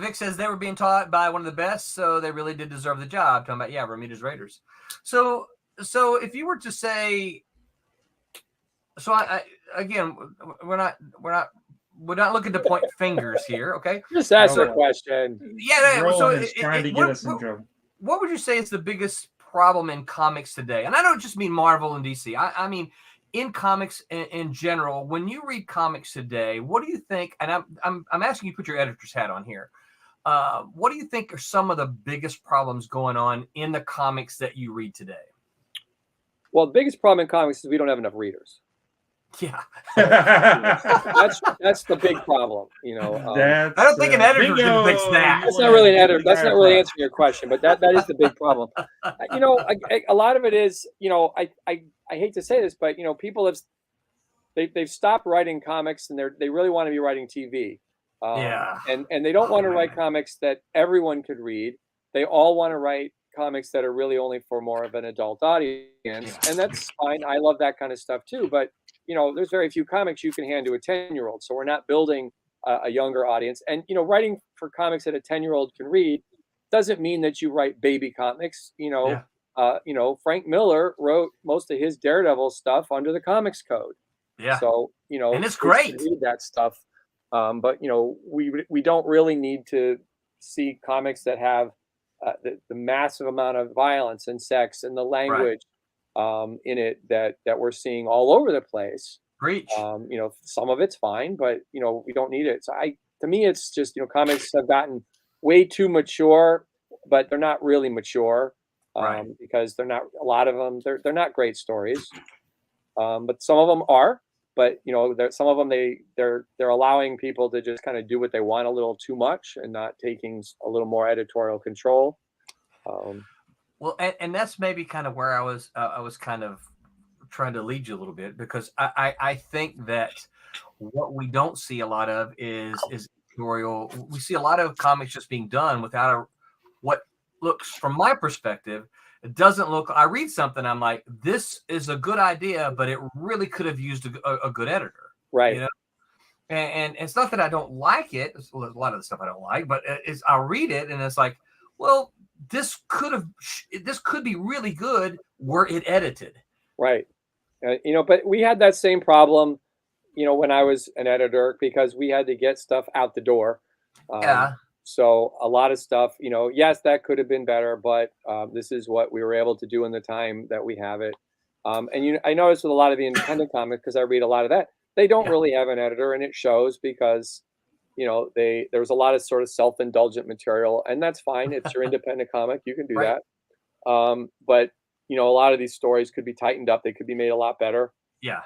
Speaker 3: Vic says they were being taught by one of the best, so they really did deserve the job. Talking about Ramita's Raiders. So if you were to say, so I again, we're not looking to point fingers here, okay?
Speaker 6: Just ask a question.
Speaker 3: Yeah.
Speaker 4: Roland is trying to get us in trouble.
Speaker 3: What would you say is the biggest problem in comics today? And I don't just mean Marvel and DC. I mean in comics in general. When you read comics today, what do you think? And I'm asking you to put your editor's hat on here. What do you think are some of the biggest problems going on in the comics that you read today?
Speaker 6: Well, the biggest problem in comics is we don't have enough readers.
Speaker 3: Yeah,
Speaker 6: that's the big problem. You know,
Speaker 3: I don't think an editor can fix that.
Speaker 6: That's not really an editor. That's not really answering your question, but that is the big problem. You know, a lot of it is, you know, I hate to say this, but you know, people have they've stopped writing comics, and they really want to be writing TV.
Speaker 3: Yeah.
Speaker 6: And they don't
Speaker 3: Oh,
Speaker 6: want to write
Speaker 3: man.
Speaker 6: comics that everyone could read. They all want to write comics that are really only for more of an adult audience, and that's fine. I love that kind of stuff too. But there's very few comics you can hand to a 10-year-old, so we're not building a younger audience. And writing for comics that a 10-year-old can read doesn't mean that you write baby comics.
Speaker 3: Yeah.
Speaker 6: Frank Miller wrote most of his Daredevil stuff under the Comics Code.
Speaker 3: Yeah.
Speaker 6: So
Speaker 3: And it's
Speaker 6: kids
Speaker 3: great.
Speaker 6: can read that stuff. But we don't really need to see comics that have the massive amount of violence and sex and the language in it that we're seeing all over the place.
Speaker 3: Preach.
Speaker 6: Some of it's fine, but we don't need it. So to me, it's just comics have gotten way too mature, but they're not really mature because they're not. A lot of them they're not great stories, but some of them are. But some of them they're allowing people to just kind of do what they want a little too much and not taking a little more editorial control.
Speaker 3: Well, and that's maybe kind of where I was kind of trying to lead you a little bit, because I think that what we don't see a lot of is editorial. We see a lot of comics just being done without what looks, from my perspective, it doesn't look. I read something, I'm like, this is a good idea, but it really could have used a good editor,
Speaker 6: right?
Speaker 3: And it's not that I don't like it. A lot of the stuff I don't like, but I'll read it and it's like, well, this could be really good were it edited,
Speaker 6: right? But we had that same problem, when I was an editor, because we had to get stuff out the door. So a lot of stuff, yes, that could have been better, but this is what we were able to do in the time that we have it. And I noticed with a lot of the independent comics, because I read a lot of that, they don't really have an editor, and it shows because there was a lot of sort of self-indulgent material, and that's fine. It's your independent comic, you can do that. But a lot of these stories could be tightened up. They could be made a lot better.
Speaker 3: Yeah.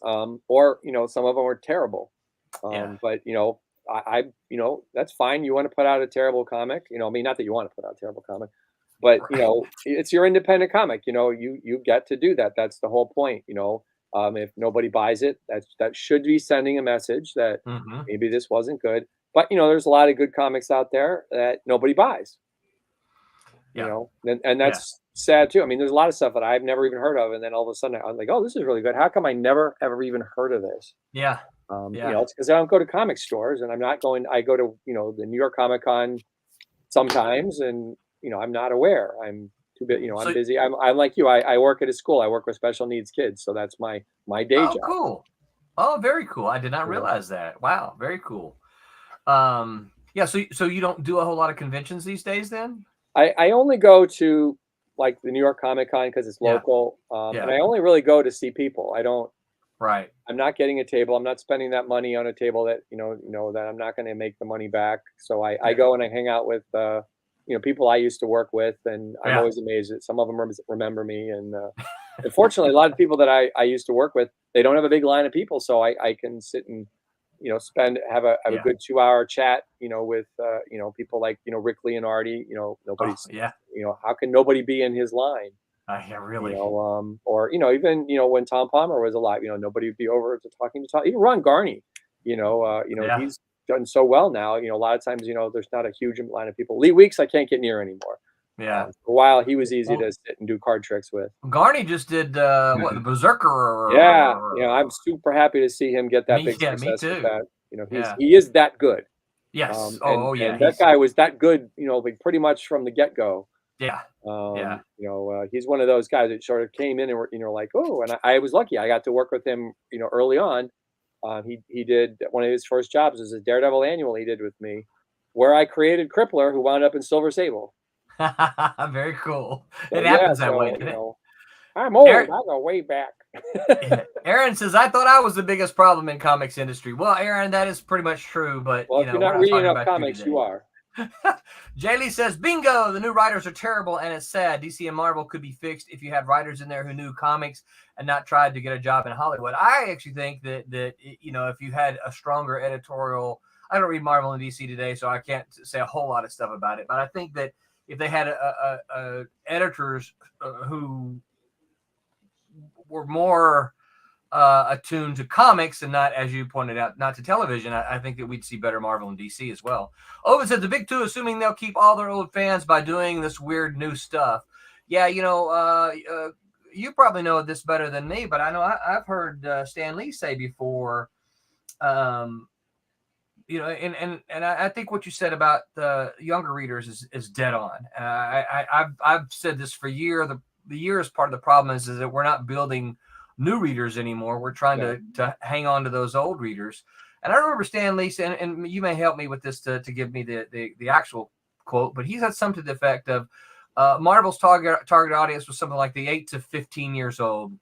Speaker 6: Or some of them are terrible. But I that's fine. You want to put out a terrible comic, I mean, not that you want to put out a terrible comic, but it's your independent comic. You get to do that. That's the whole point. If nobody buys it, that should be sending a message that maybe this wasn't good. But there's a lot of good comics out there that nobody buys. And that's sad too. I mean, there's a lot of stuff that I've never even heard of, and then all of a sudden I'm like, oh, this is really good. How come I never ever even heard of this? It's because I don't go to comic stores, and I'm not going. I go to the New York Comic Con sometimes, and I'm not aware. I'm too busy. I'm busy. I'm like you. I work at a school. I work with special needs kids, so that's my day job.
Speaker 3: Cool. Oh, very cool. I did not realize that. Wow, very cool. So you don't do a whole lot of conventions these days, then?
Speaker 6: I only go to like the New York Comic Con because it's local, and I only really go to see people. I don't.
Speaker 3: Right.
Speaker 6: I'm not getting a table. I'm not spending that money on a table that that I'm not going to make the money back. So I go and I hang out with people I used to work with, and I'm always amazed that some of them remember me. And unfortunately, a lot of people that I used to work with, they don't have a big line of people, so I can sit and have a good 2-hour chat with people like Rick Leonardi. Nobody's how can nobody be in his line?
Speaker 3: Really.
Speaker 6: Or even when Tom Palmer was alive, nobody would be over to talking to Tom. Even Ron Garney, he's done so well now. A lot of times, there's not a huge line of people. Lee Weeks, I can't get near anymore. For a while, he was easy to sit and do card tricks with.
Speaker 3: Garney just did the Berserker.
Speaker 6: I'm super happy to see him get that big success.
Speaker 3: Me too.
Speaker 6: With that. He is that good.
Speaker 3: Yes.
Speaker 6: And that guy was that good. Like pretty much from the get go.
Speaker 3: Yeah.
Speaker 6: He's one of those guys that sort of came in and were, like, oh, and I was lucky. I got to work with him, early on. He did one of his first jobs as a Daredevil annual he did with me, where I created Crippler, who wound up in Silver Sable.
Speaker 3: Very cool. It happens that way, doesn't it?
Speaker 6: I'm old. I go way back.
Speaker 3: Aaron says, I thought I was the biggest problem in comics industry. Well, Aaron, that is pretty much true. But
Speaker 6: if you're not reading enough comics, you are.
Speaker 3: Jaylee says, bingo, the new writers are terrible, and it's sad. DC and Marvel could be fixed if you had writers in there who knew comics and not tried to get a job in Hollywood. I actually think that if you had a stronger editorial, I don't read Marvel and DC today, so I can't say a whole lot of stuff about it, but I think that if they had editors who were more attuned to comics and not, as you pointed out, not to television, I think that we'd see better Marvel and DC as well. Owen said the big two, assuming they'll keep all their old fans by doing this weird new stuff. Yeah, you probably know this better than me, but I know I've heard Stan Lee say before, and I think what you said about the younger readers is dead on. I've said this for years. The years part of the problem is that we're not building new readers anymore. We're trying to hang on to those old readers. And I remember Stan Lee saying, and you may help me with this to give me the actual quote, but he said something to the effect of Marvel's target audience was something like the 8 to 15 years old.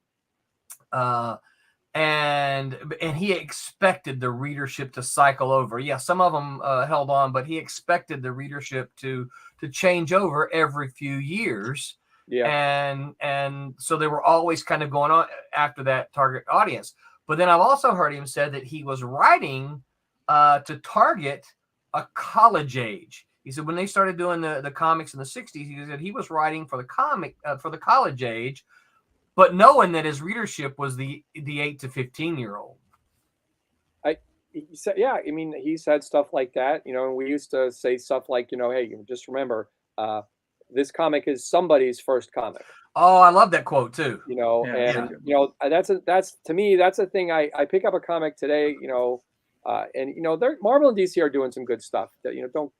Speaker 3: And he expected the readership to cycle over. Yeah, some of them held on, but he expected the readership to change over every few years. Yeah, and so they were always kind of going on after that target audience. But then I've also heard him say that he was writing to target a college age. He said when they started doing the comics in the 60s, he said he was writing for the college age, but knowing that his readership was the 8 to 15-year-old.
Speaker 6: He said, yeah, I mean, he said stuff like that. We used to say stuff like, hey, just remember, this comic is somebody's first comic.
Speaker 3: Oh, I love that quote too.
Speaker 6: That's to me, that's a thing. I pick up a comic today, and Marvel and DC are doing some good stuff. That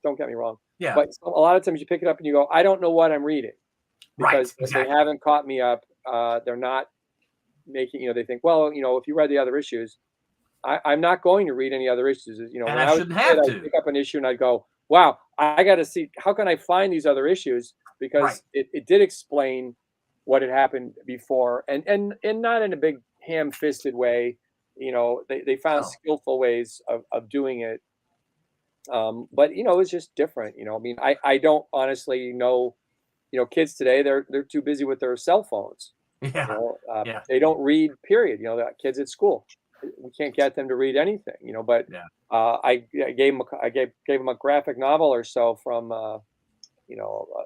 Speaker 6: don't get me wrong.
Speaker 3: Yeah.
Speaker 6: But a lot of times you pick it up and you go, I don't know what I'm reading, because
Speaker 3: right, exactly.
Speaker 6: They haven't caught me up. They're not making. They think, well, if you read the other issues, I'm not going to read any other issues.
Speaker 3: And when I shouldn't have to.
Speaker 6: I'd pick up an issue and I'd go, wow, I got to see, how can I find these other issues? Because it did explain what had happened before, and not in a big ham-fisted way. They found skillful ways of doing it. But it's just different. I mean, I don't honestly know. Kids today, they're too busy with their cell phones.
Speaker 3: Yeah.
Speaker 6: They don't read. Period. The kids at school, we can't get them to read anything. But I gave them a graphic novel or so from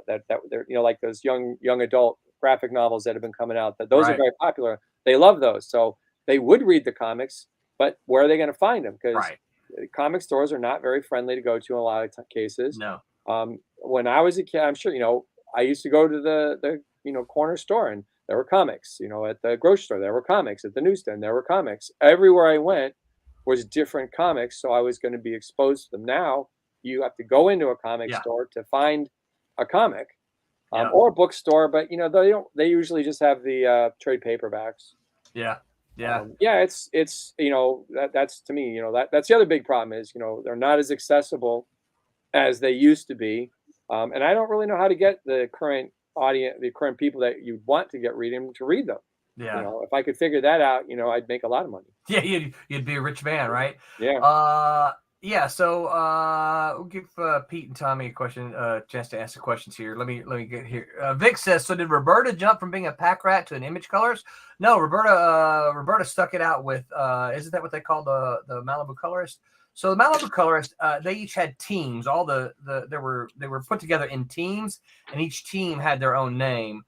Speaker 6: that they're like those young adult graphic novels that have been coming out. That those are very popular. They love those, so they would read the comics. But where are they going to find them? Because comic stores are not very friendly to go to in a lot of cases.
Speaker 3: No.
Speaker 6: When I was a kid, I'm sure I used to go to the corner store and there were comics. At the grocery store there were comics. At the newsstand there were comics. Everywhere I went was different comics, so I was going to be exposed to them. Now you have to go into a comic store to find a comic, or a bookstore, but they usually just have the trade paperbacks. It's that's to me, that's the other big problem is they're not as accessible as they used to be, and I don't really know how to get the current audience, the current people that you want to get reading to read them. If I could figure that out, I'd make a lot of money.
Speaker 3: Yeah, you'd be a rich man, right?
Speaker 6: Yeah.
Speaker 3: So we'll give Pete and Tommy a chance to answer questions here. Let me get here. Vic says, so did Roberta jump from being a pack rat to an image colorist? No, Roberta stuck it out with isn't that what they call the Malibu colorist? So the Malibu colorist, they each had teams. They were put together in teams, and each team had their own name.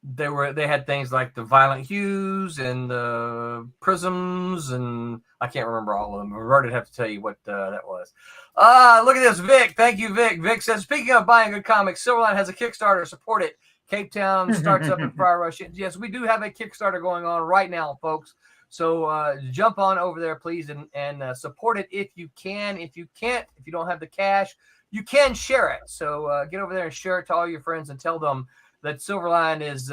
Speaker 3: They had things like the Violent Hues and the Prisms, and I can't remember all of them. Roberta'd have to tell you what that was. Look at this, Vic. Thank you, Vic. Vic says, speaking of buying good comics, Silverline has a Kickstarter. Support it. Cape Town starts up in Friar Rush. Yes, we do have a Kickstarter going on right now, folks. So jump on over there, please, and support it if you can. If you can't, if you don't have the cash, you can share it. So get over there and share it to all your friends and tell them that Silverline is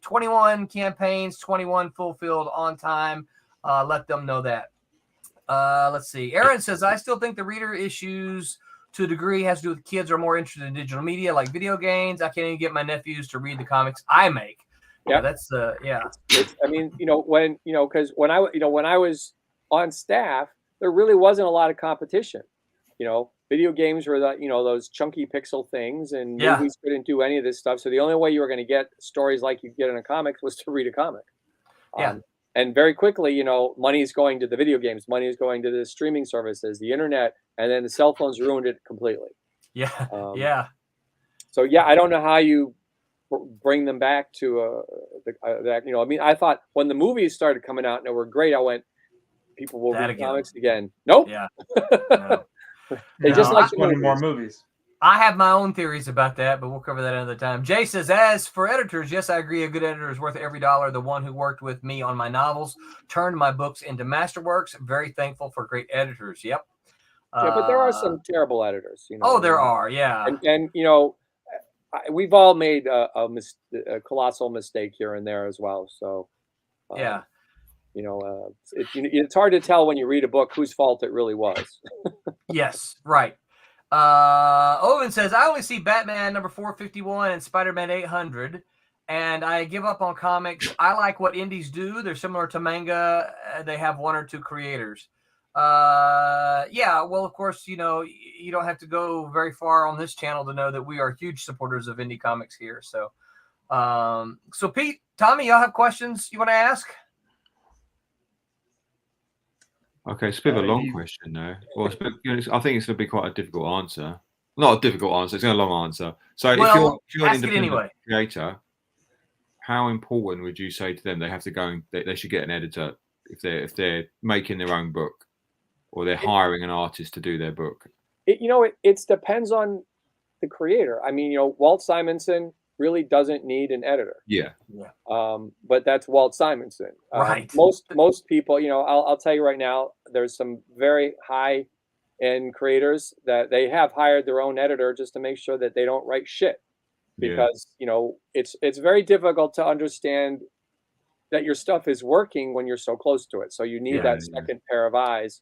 Speaker 3: 21 campaigns, 21 fulfilled on time. Let them know that. Let's see. Aaron says, I still think the reader issues to a degree has to do with kids are more interested in digital media like video games. I can't even get my nephews to read the comics I make. Yeah, that's
Speaker 6: It's, I mean, because when I was on staff, there really wasn't a lot of competition. Video games were those chunky pixel things, and movies couldn't do any of this stuff. So the only way you were going to get stories like you get in a comic was to read a comic. And very quickly, money is going to the video games, money is going to the streaming services, the internet, and then the cell phones ruined it completely.
Speaker 3: So
Speaker 6: I don't know how you bring them back to that. You know, I mean, I thought when the movies started coming out and they were great, I went, people will
Speaker 3: That
Speaker 6: read
Speaker 3: again.
Speaker 6: comics again. Nope.
Speaker 3: Yeah. No.
Speaker 6: They
Speaker 3: No,
Speaker 6: just like
Speaker 4: Just wanted more movies.
Speaker 3: I have my own theories about that, but we'll cover that another time. Jay says, as for editors, yes, I agree. A good editor is worth every dollar. The one who worked with me on my novels turned my books into masterworks. Very thankful for great editors. Yep.
Speaker 6: Yeah, but there are some terrible editors, you know.
Speaker 3: Oh, there are. Yeah.
Speaker 6: And you know, we've all made a colossal mistake here and there as well. So,
Speaker 3: Yeah.
Speaker 6: you know, it's hard to tell when you read a book whose fault it really was.
Speaker 3: Yes. Right. Owen says, I only see Batman number 451 and Spider-Man 800, and I give up on comics. I like what indies do. They're similar to manga. They have one or two creators. Yeah, well, of course, you know, you don't have to go very far on this channel to know that we are huge supporters of indie comics here. So, so Pete, Tommy, y'all have questions you want to ask?
Speaker 5: Okay, it's a bit of a long question though. Well, it's a bit, you know, I think it's going to be quite a difficult answer. Not a difficult answer. It's a long answer. So
Speaker 3: Well,
Speaker 5: if you're an
Speaker 3: ask it
Speaker 5: independent
Speaker 3: anyway.
Speaker 5: creator, how important would you say to them they have to go and they should get an editor if they're making their own book or they're hiring an artist to do their book?
Speaker 6: You know, it depends on the creator. I mean, you know, Walt Simonson really doesn't need an editor.
Speaker 5: Yeah.
Speaker 6: But that's Walt Simonson.
Speaker 3: Right.
Speaker 6: Most people, you know, I'll tell you right now, there's some very high end creators that they have hired their own editor just to make sure that they don't write shit, because you know, it's very difficult to understand that your stuff is working when you're so close to it. So you need that second pair of eyes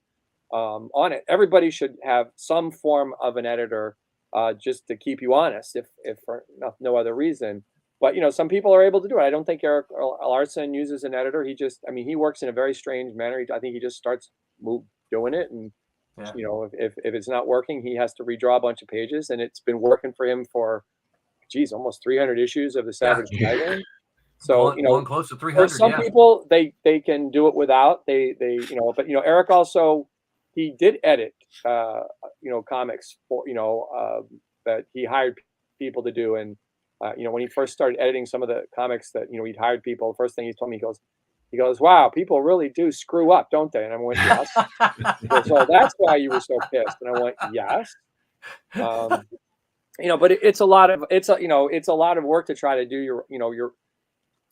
Speaker 6: on it. Everybody should have some form of an editor, just to keep you honest, if for no other reason. But you know, some people are able to do it. I don't think Eric Larson uses an editor. He works in a very strange manner. I think he just starts doing it, and you know, if it's not working, he has to redraw a bunch of pages. And it's been working for him for, geez, almost 300 issues of the Savage Dragon. So you know,
Speaker 3: close to 300.
Speaker 6: for some people, they can do it without. They you know, but you know, Eric also, he did edit you know, comics for, you know, that he hired people to do. And you know, when he first started editing some of the comics that, you know, he'd hired people, the first thing he told me, he goes, wow, people really do screw up, don't they? And I went, yes. He goes, so that's why you were so pissed. And I went, yes. You know, but it's a lot of work to try to do you're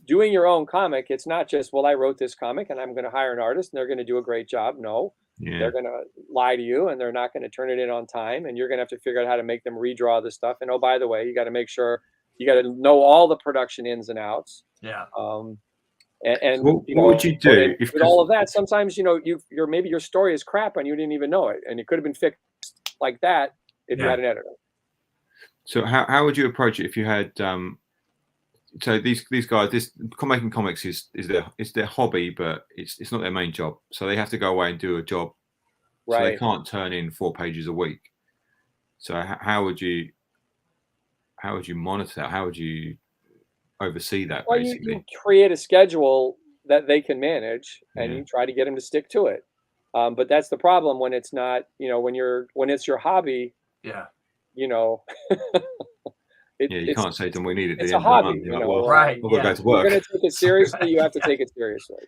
Speaker 6: doing your own comic. It's not just, well, I wrote this comic and I'm going to hire an artist and they're going to do a great job. No, they're going to lie to you and they're not going to turn it in on time. And you're going to have to figure out how to make them redraw the stuff. And oh, by the way, you got to make sure you got to know all the production ins and outs.
Speaker 3: Yeah.
Speaker 6: And
Speaker 5: what
Speaker 6: you know,
Speaker 5: would you do
Speaker 6: with all of that? Sometimes, you know, maybe your story is crap and you didn't even know it, and it could have been fixed like that if you had an editor. So
Speaker 5: how would you approach it if you had so these guys, making comics is their hobby, but it's not their main job. So they have to go away and do a job. So they can't turn in 4 pages a week. So how would you monitor that? How would you oversee that?
Speaker 6: Well,
Speaker 5: basically,
Speaker 6: you create a schedule that they can manage, and you try to get them to stick to it. But that's the problem when it's not, you know, when it's your hobby.
Speaker 3: Yeah.
Speaker 6: You know.
Speaker 5: You can't say to them, we need it.
Speaker 6: It's a hobby, you know.
Speaker 3: Right.
Speaker 5: We'll go to work.
Speaker 6: You're going to take it seriously. You have to take it seriously.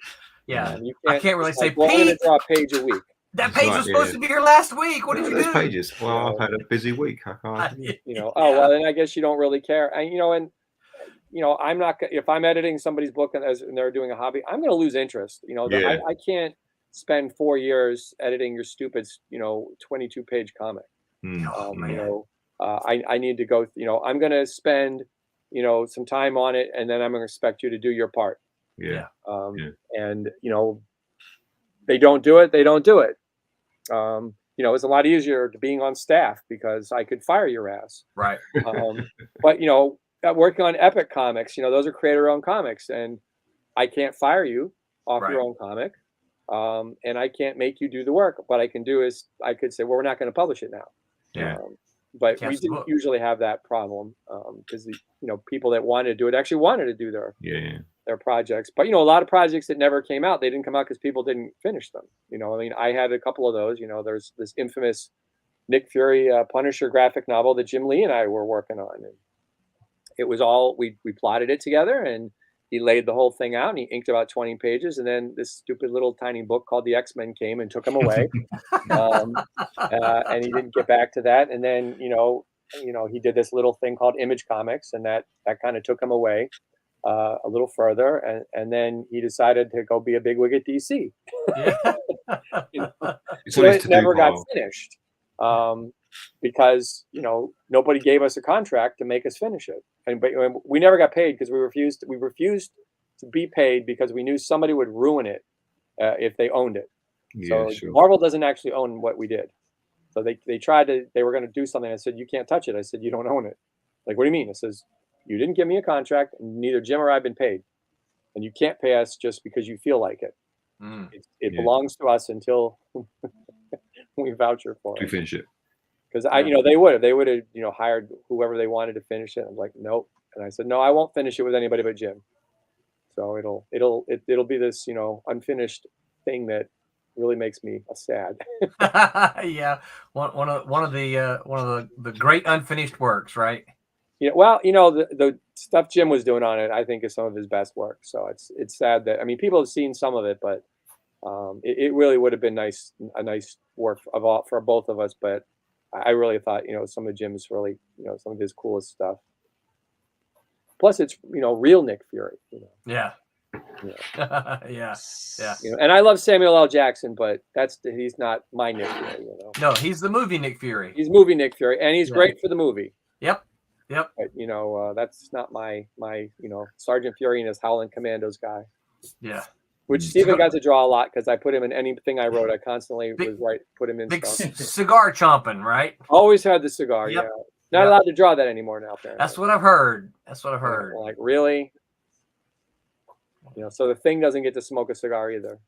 Speaker 3: Yeah.
Speaker 6: You
Speaker 3: I can't really say,
Speaker 6: well, I'm going to
Speaker 3: Pete,
Speaker 6: draw a page a week.
Speaker 3: that page was supposed to be here last week. What did you do?
Speaker 5: Pages. Well, I've had a busy week. I can't.
Speaker 6: You know. Oh well, then I guess you don't really care. And you know, I'm not. If I'm editing somebody's book and they're doing a hobby, I'm going to lose interest. You know, I can't spend 4 years editing your stupid, you know, 22-page comic. You know, I need to go. You know, I'm going to spend, you know, some time on it, and then I'm going to expect you to do your part. And you know, they don't do it. You know, it's a lot easier to being on staff because I could fire your ass.
Speaker 3: Right.
Speaker 6: But you know, working on Epic Comics, you know, those are creator-owned comics, and I can't fire you off your own comic, and I can't make you do the work. What I can do is I could say, well, we're not going to publish it now. But we didn't usually have that problem because you know, people that wanted to do it actually wanted to do their projects. But you know, a lot of projects that never came out, they didn't come out because people didn't finish them. You know, I mean, I had a couple of those. You know, there's this infamous Nick Fury Punisher graphic novel that Jim Lee and I were working on, and it was all we plotted it together, and he laid the whole thing out, and he inked about 20 pages, and then this stupid little tiny book called the X-Men came and took him away. And he didn't get back to that. And then, he did this little thing called Image Comics, and that kind of took him away a little further. And then he decided to go be a bigwig at DC. So it never got finished because, nobody gave us a contract to make us finish it. But we never got paid because we refused to be paid because we knew somebody would ruin it if they owned it.
Speaker 5: Yeah,
Speaker 6: so
Speaker 5: sure.
Speaker 6: Marvel doesn't actually own what we did. So they were going to do something. I said, you can't touch it. I said, you don't own it. Like, what do you mean? It says, you didn't give me a contract, and neither Jim or I have been paid. And you can't pay us just because you feel like it. It belongs to us until we voucher for it.
Speaker 5: To finish it.
Speaker 6: Because they would have hired whoever they wanted to finish it. I'm like, nope. And I said, no, I won't finish it with anybody but Jim. So it'll be this, unfinished thing that really makes me sad.
Speaker 3: Yeah, one of the great unfinished works, right?
Speaker 6: Yeah, well, the stuff Jim was doing on it, I think, is some of his best work. So it's sad that people have seen some of it, but it really would have been a nice work for both of us. But I really thought, some of Jim's really, some of his coolest stuff. Plus, it's real Nick Fury.
Speaker 3: Yeah. Yeah.
Speaker 6: And I love Samuel L. Jackson, but he's not my Nick Fury.
Speaker 3: No, he's the movie Nick Fury.
Speaker 6: He's movie Nick Fury, and he's great for the movie.
Speaker 3: Yep.
Speaker 6: But, that's not my Sergeant Fury and his Howling Commandos guy.
Speaker 3: Yeah.
Speaker 6: Which Stephen got to draw a lot because I put him in anything I wrote. I constantly put him in
Speaker 3: big
Speaker 6: stuff.
Speaker 3: Cigar chomping, right?
Speaker 6: Always had the cigar.
Speaker 3: Yep.
Speaker 6: Yeah. Not allowed to draw that anymore now. Apparently.
Speaker 3: That's what I've heard.
Speaker 6: Like, really? So the Thing doesn't get to smoke a cigar either.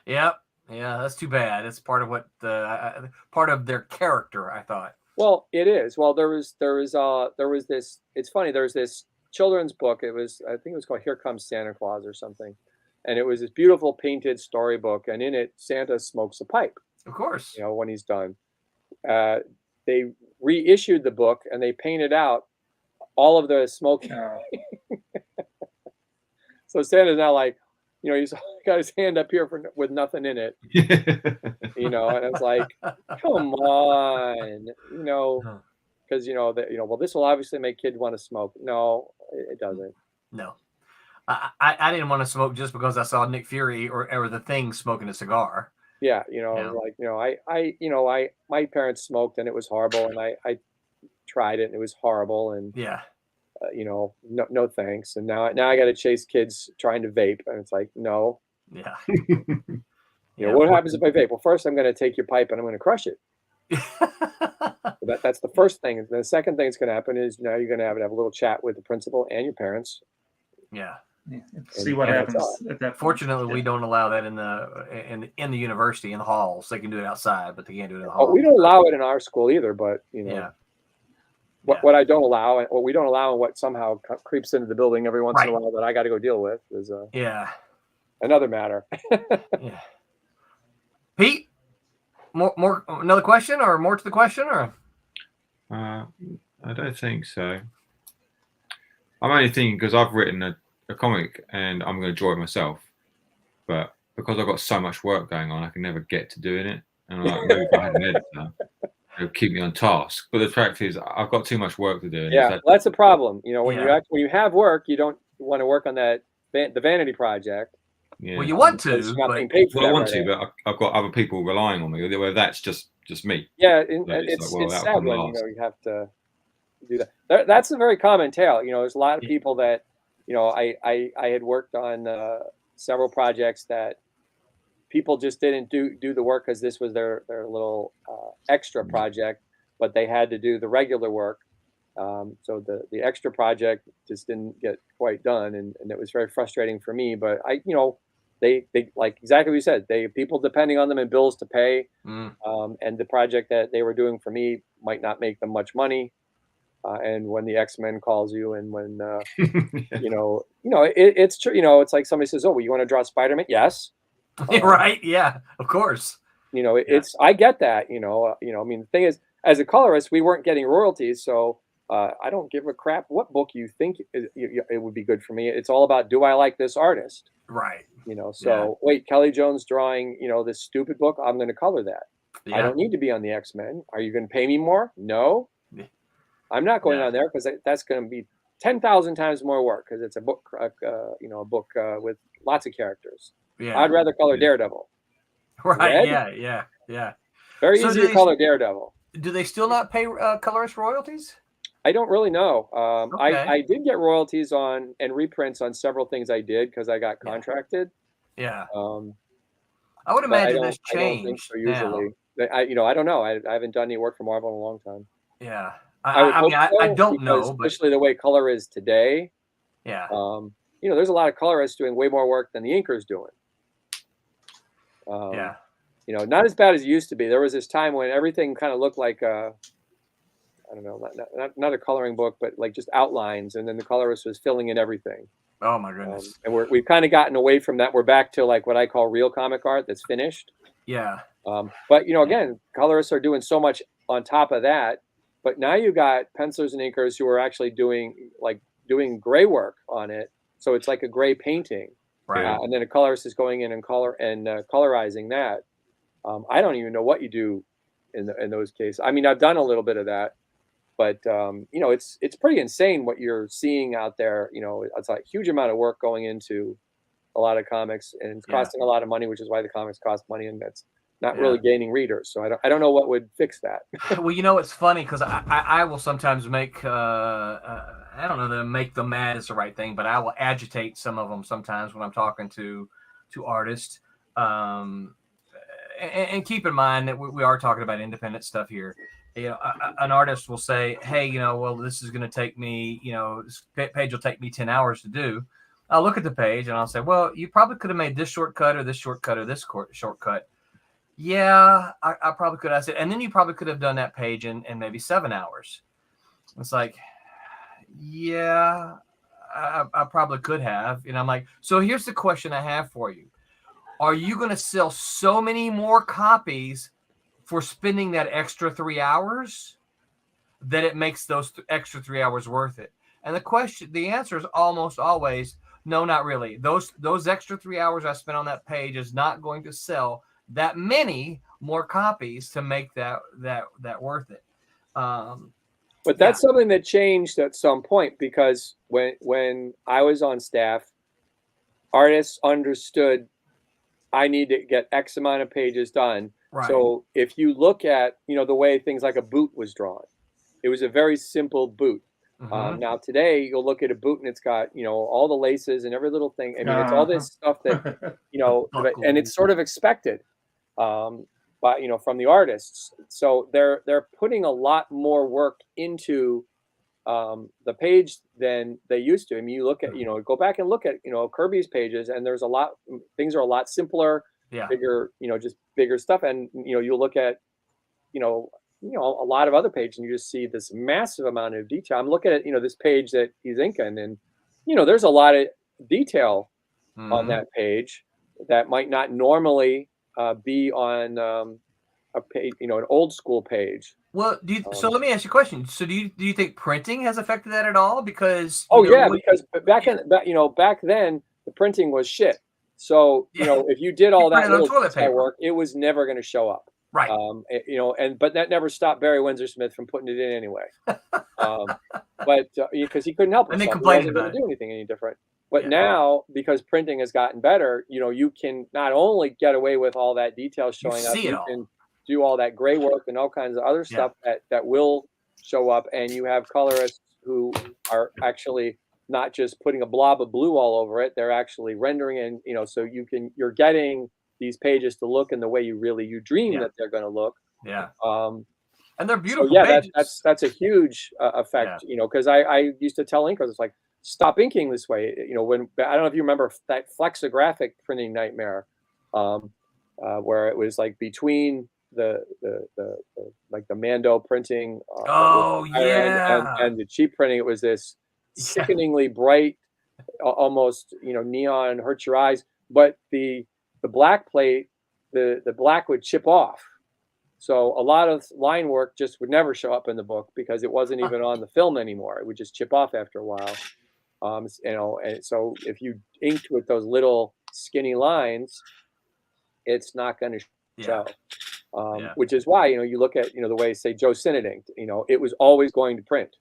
Speaker 3: Yep. Yeah, that's too bad. It's part of part of their character, I thought.
Speaker 6: Well, it is. Well, there was this. It's funny. There was this children's book. I think it was called Here Comes Santa Claus or something, and it was this beautiful painted storybook. And in it, Santa smokes a pipe.
Speaker 3: Of course.
Speaker 6: When he's done. They reissued the book and they painted out all of the smoking.
Speaker 4: Oh.
Speaker 6: So Santa's now like, he's got his hand up here with nothing in it. And it's like, come on, because well, this will obviously make kids want to smoke. No, it doesn't.
Speaker 3: No, I didn't want to smoke just because I saw Nick Fury or the Thing smoking a cigar.
Speaker 6: Yeah, my parents smoked and it was horrible, and I tried it and it was horrible, and
Speaker 3: yeah.
Speaker 6: No thanks. And now I got to chase kids trying to vape, and it's like, no.
Speaker 3: Yeah.
Speaker 6: What happens if I vape? Well, first I'm going to take your pipe and I'm going to crush it. That's the first thing. And the second thing that's going to happen is now you're going to have a little chat with the principal and your parents.
Speaker 3: Yeah.
Speaker 4: See what happens at that point.
Speaker 3: Fortunately, we don't allow that in the university, in the halls. They can do it outside, but they can't do it in the halls.
Speaker 6: Oh, we don't allow it in our school either, but
Speaker 3: Yeah.
Speaker 6: What I don't allow, and what we don't allow, and what somehow creeps into the building every once in a while that I got to go deal with is another matter.
Speaker 3: Yeah. Pete, more another question, or more to the question, or?
Speaker 5: I don't think so. I'm only thinking because I've written a comic and I'm going to draw it myself, but because I've got so much work going on, I can never get to doing it. And I'm like, maybe if I had an editor, it'll keep me on task. But the fact is, I've got too much work to do.
Speaker 6: Yeah, that's a problem. When you have work, you don't want to work on the vanity project.
Speaker 5: Yeah.
Speaker 3: Well, you want to,
Speaker 6: but I
Speaker 5: want to, but I've got other people relying on me. Where that's just me.
Speaker 6: Yeah, it's sad when you have to do that. That's a very common tale. There's a lot of people that I had worked on several projects that people just didn't do the work because this was their little extra project, but they had to do the regular work. So the extra project just didn't get quite done, and it was very frustrating for me. But they like exactly what you said. People depending on them and bills to pay, and the project that they were doing for me might not make them much money. And when the X-Men calls you, and when it's true. It's like somebody says, "Oh, well, you want to draw Spider-Man?" Yes.
Speaker 3: Right. Yeah. Of course.
Speaker 6: It's I get that. I mean, the thing is, as a colorist, we weren't getting royalties, so I don't give a crap what book you think it would be good for me. It's all about, do I like this artist?
Speaker 3: Right.
Speaker 6: So wait, Kelly Jones drawing, this stupid book, I'm going to color that. I
Speaker 3: Yeah.
Speaker 6: don't need to be on the X-Men. Are you going to pay me more? No.
Speaker 3: Yeah.
Speaker 6: I'm not going
Speaker 3: Yeah.
Speaker 6: on there because that's going to be 10,000 times more work because it's a book, a book with lots of characters.
Speaker 3: Yeah.
Speaker 6: I'd rather color
Speaker 5: Yeah.
Speaker 6: Daredevil.
Speaker 3: Right.
Speaker 6: Red?
Speaker 3: Yeah.
Speaker 6: Very
Speaker 3: So
Speaker 6: easy
Speaker 3: do
Speaker 6: to color Daredevil.
Speaker 3: Do they still not pay colorist royalties?
Speaker 6: I don't really know.
Speaker 3: Okay.
Speaker 6: I did get royalties on and reprints on several things I did because I got
Speaker 3: Yeah.
Speaker 6: contracted.
Speaker 3: Yeah.
Speaker 6: I
Speaker 3: I would imagine that's
Speaker 6: I don't think
Speaker 3: changed
Speaker 6: so usually. I don't know. I haven't done any work for Marvel in a long time.
Speaker 3: Yeah.
Speaker 6: I
Speaker 3: mean,
Speaker 6: hope so,
Speaker 3: I don't
Speaker 6: because
Speaker 3: know, but
Speaker 6: especially the way color is today.
Speaker 3: yeah.
Speaker 6: There's a lot of colorists doing way more work than the inkers doing.
Speaker 3: Yeah.
Speaker 6: Not as bad as it used to be. There was this time when everything kind of looked like I don't know, not a coloring book, but like just outlines, and then the colorist was filling in everything.
Speaker 3: Oh my goodness.
Speaker 6: And we've kind of gotten away from that. We're back to like what I call real comic art that's finished.
Speaker 3: Yeah.
Speaker 6: But again, colorists are doing so much on top of that. But now you got pencilers and inkers who are actually doing gray work on it, so it's like a gray painting.
Speaker 3: Right.
Speaker 6: And then a colorist is going in and colorizing that. I don't even know what you do in those cases. I mean, I've done a little bit of that, but it's pretty insane what you're seeing out there. It's a huge amount of work going into a lot of comics, and it's costing a lot of money, which is why the comics cost money, and that's not really gaining readers. So I don't know what would fix that.
Speaker 3: Well, it's funny because I will sometimes make I don't know that make them mad is the right thing, but I will agitate some of them sometimes when I'm talking to artists. And keep in mind that we are talking about independent stuff here. An artist will say, "Hey, well, this is going to take me, this page will take me 10 hours to do." I'll look at the page and I'll say, "Well, you probably could have made this shortcut or this shortcut or this shortcut." Yeah, I probably could. I said, and then you probably could have done that page in maybe 7 hours. It's like, yeah, I probably could have. And I'm like, so here's the question I have for you. Are you going to sell so many more copies for spending that extra 3 hours that it makes those extra 3 hours worth it? And the answer is almost always, no, not really. Those extra 3 hours I spent on that page is not going to sell that many more copies to make that worth it.
Speaker 6: But that's something that changed at some point, because when I was on staff, artists understood I need to get X amount of pages done.
Speaker 3: Right.
Speaker 6: So if you look at the way things like a boot was drawn, it was a very simple boot.
Speaker 3: Mm-hmm.
Speaker 6: Now today you'll look at a boot and it's got all the laces and every little thing. I mean, it's all this stuff that and it's sort of expected. But from the artists, so they're putting a lot more work into the page than they used to. I mean, you look at go back and look at Kirby's pages, and there's things are a lot simpler, bigger, just bigger stuff, and you look at a lot of other pages, and you just see this massive amount of detail. I'm looking at this page that he's inking, and there's a lot of detail on that page that might not normally be on a page, an old school page.
Speaker 3: Well, so let me ask you a question. So do you think printing has affected that at all? Because
Speaker 6: because back then the printing was shit. So if you did all that little detail work, it was never going to show up.
Speaker 3: Right.
Speaker 6: But that never stopped Barry Windsor-Smith from putting it in anyway. But because he couldn't help himself,
Speaker 3: and they complained about
Speaker 6: it. Do anything any different. But now, because printing has gotten better, you can not only get away with all that detail showing up, you can do all that gray work and all kinds of other stuff that will show up, and you have colorists who are actually not just putting a blob of blue all over it; they're actually rendering in, so you're getting these pages to look in the way you dream that they're going to look.
Speaker 3: Yeah. And they're beautiful.
Speaker 6: So
Speaker 3: pages.
Speaker 6: that's a huge effect. Because I used to tell inkers, it's like, stop inking this way. When I don't know if you remember that flexographic printing nightmare, where it was like between the Mando printing, and the cheap printing, it was this sickeningly bright, almost neon, hurt your eyes. But the black plate, the black would chip off, So a lot of line work just would never show up in the book because it wasn't even on the film anymore. It would just chip off after a while. And so if you inked with those little skinny lines, it's not going to show. Which is why, you look at, the way, say, Joe Sinnott inked, it was always going to print.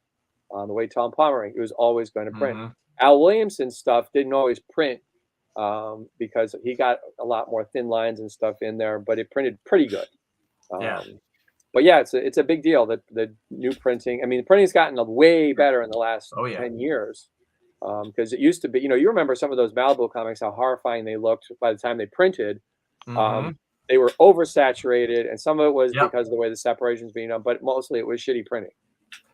Speaker 6: The way Tom Palmer inked, it was always going to print. Al Williamson's stuff didn't always print because he got a lot more thin lines and stuff in there, but it printed pretty good. But yeah, it's a big deal that the new printing. I mean, the printing's gotten way better in the last 10 years. Because it used to be, you remember some of those Malibu comics, how horrifying they looked by the time they printed. They were oversaturated, and some of it was because of the way the separation's being done, but mostly it was shitty printing.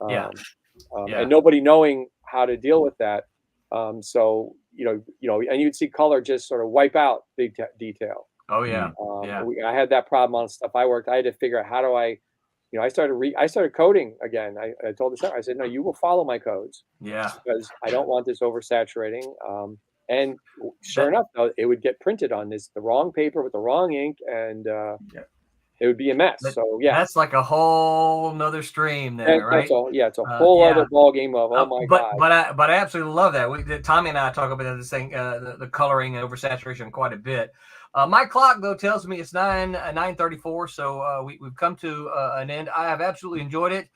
Speaker 6: And nobody knowing how to deal with that. So and you'd see color just sort of wipe out big detail. I had that problem on stuff I worked. I had to figure out how do I. I started coding again. I told the shop, I said, no, you will follow my codes. Because I don't want this oversaturating. And sure enough, though, it would get printed on the wrong paper with the wrong ink, and it would be a mess. So
Speaker 3: that's like a whole nother stream there, right?
Speaker 6: It's a whole other ball game of God.
Speaker 3: But I absolutely love that. Tommy and I talk about this thing, the coloring and oversaturation quite a bit. My clock though tells me it's 9:34, so we've come to an end. I have absolutely enjoyed it.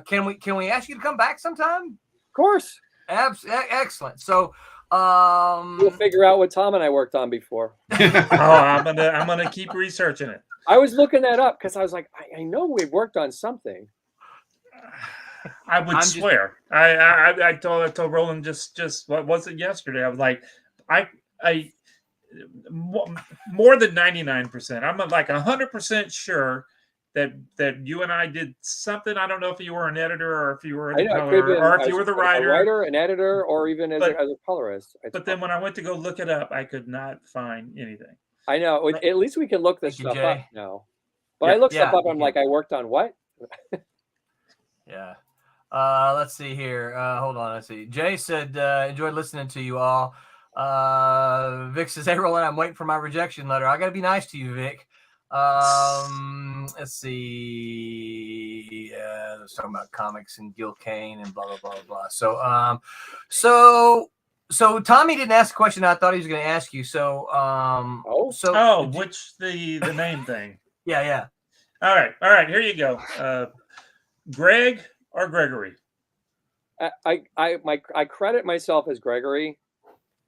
Speaker 3: Can we ask you to come back sometime?
Speaker 6: Of course.
Speaker 3: Excellent. So
Speaker 6: we'll figure out what Tom and I worked on before.
Speaker 4: I'm gonna keep researching it.
Speaker 6: I was looking that up because I was like, I know we worked on something.
Speaker 4: I would swear. I told Roland just what was it yesterday? I was like, I more than 99%. I'm like 100% sure that you and I did something. I don't know if you were an editor or if you were the color, or if you were the writer.
Speaker 6: A writer, an editor, or even as a colorist.
Speaker 4: But then when I went to go look it up, I could not find anything.
Speaker 6: I know. At least we can look this stuff up now. But I looked stuff up. I'm like, I worked on what?
Speaker 3: Let's see here. Hold on. Let's see. Jay said, enjoyed listening to you all. Vic says, hey, Roland, I'm waiting for my rejection letter. I got to be nice to you, Vic. Let's see. Let's talk about comics and Gil Kane and blah, blah, blah, blah. So Tommy didn't ask a question I thought he was going to ask you. So,
Speaker 4: which the name thing?
Speaker 3: Yeah.
Speaker 4: All right. Here you go. Greg or Gregory?
Speaker 6: I credit myself as Gregory,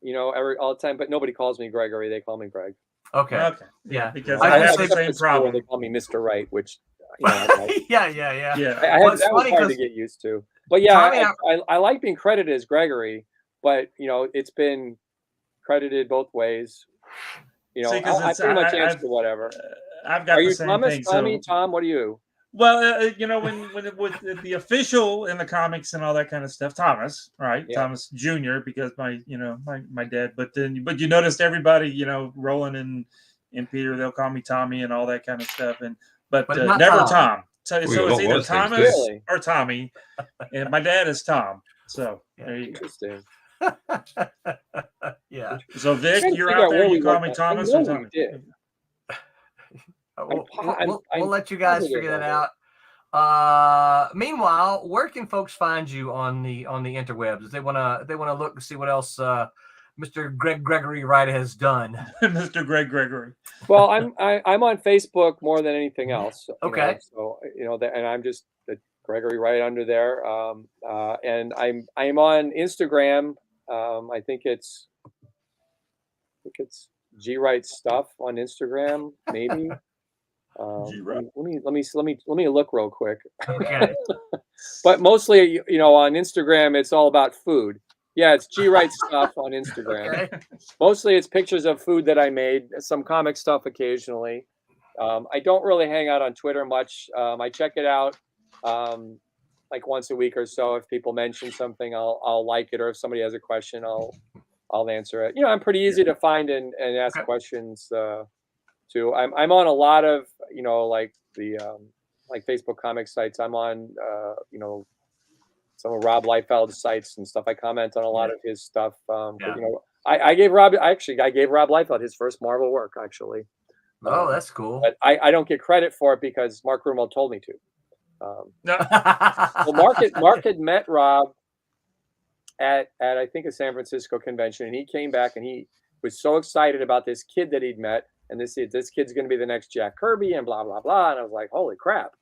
Speaker 6: all the time, but nobody calls me Gregory. They call me Greg.
Speaker 4: Okay. Yeah, because
Speaker 3: I
Speaker 4: have the same problem.
Speaker 6: They call me Mr. Wright, which
Speaker 3: yeah.
Speaker 6: That's hard to get used to. But yeah, I like being credited as Gregory, but it's been credited both ways. I pretty much answer whatever.
Speaker 4: I've got the same
Speaker 6: Thomas,
Speaker 4: thing.
Speaker 6: Tommy, Tom, what are you?
Speaker 4: Well, when it was the official in the comics and all that kind of stuff, Thomas, right? Yeah. Thomas Jr. because my dad. But you noticed everybody, Roland and Peter, they'll call me Tommy and all that kind of stuff. But never Tom. So it's either Thomas or Tommy, and my dad is Tom. So there you go.
Speaker 6: Interesting.
Speaker 3: Yeah.
Speaker 4: So Vic, you're out there. You call me Thomas or Tommy?
Speaker 3: We'll let you guys figure that out. Meanwhile, where can folks find you on the interwebs? If they wanna look and see what else Mr. Gregory Wright has done.
Speaker 4: Mr. Gregory.
Speaker 6: Well, I'm on Facebook more than anything else.
Speaker 3: Okay.
Speaker 6: And I'm just Gregory Wright under there. And I'm on Instagram. I think it's G Wright stuff on Instagram, maybe. Let me look real quick.
Speaker 3: Okay.
Speaker 6: But mostly, on Instagram, it's all about food. Yeah, it's G Wright stuff on Instagram.
Speaker 3: Okay.
Speaker 6: Mostly, it's pictures of food that I made. Some comic stuff occasionally. I don't really hang out on Twitter much. I check it out like once a week or so. If people mention something, I'll like it, or if somebody has a question, I'll answer it. I'm pretty easy to find and ask questions too. I'm on a lot of like the like Facebook comic sites. I'm on some of Rob Liefeld's sites and stuff. I comment on a lot of his stuff. I gave Rob Liefeld his first Marvel work actually.
Speaker 3: Oh, that's cool.
Speaker 6: But I don't get credit for it because Mark Rummel told me to.
Speaker 4: No.
Speaker 6: Well, Mark had met Rob at I think a San Francisco convention, and he came back and he was so excited about this kid that he'd met, and this kid's going to be the next Jack Kirby and blah blah blah. And I was like, holy crap!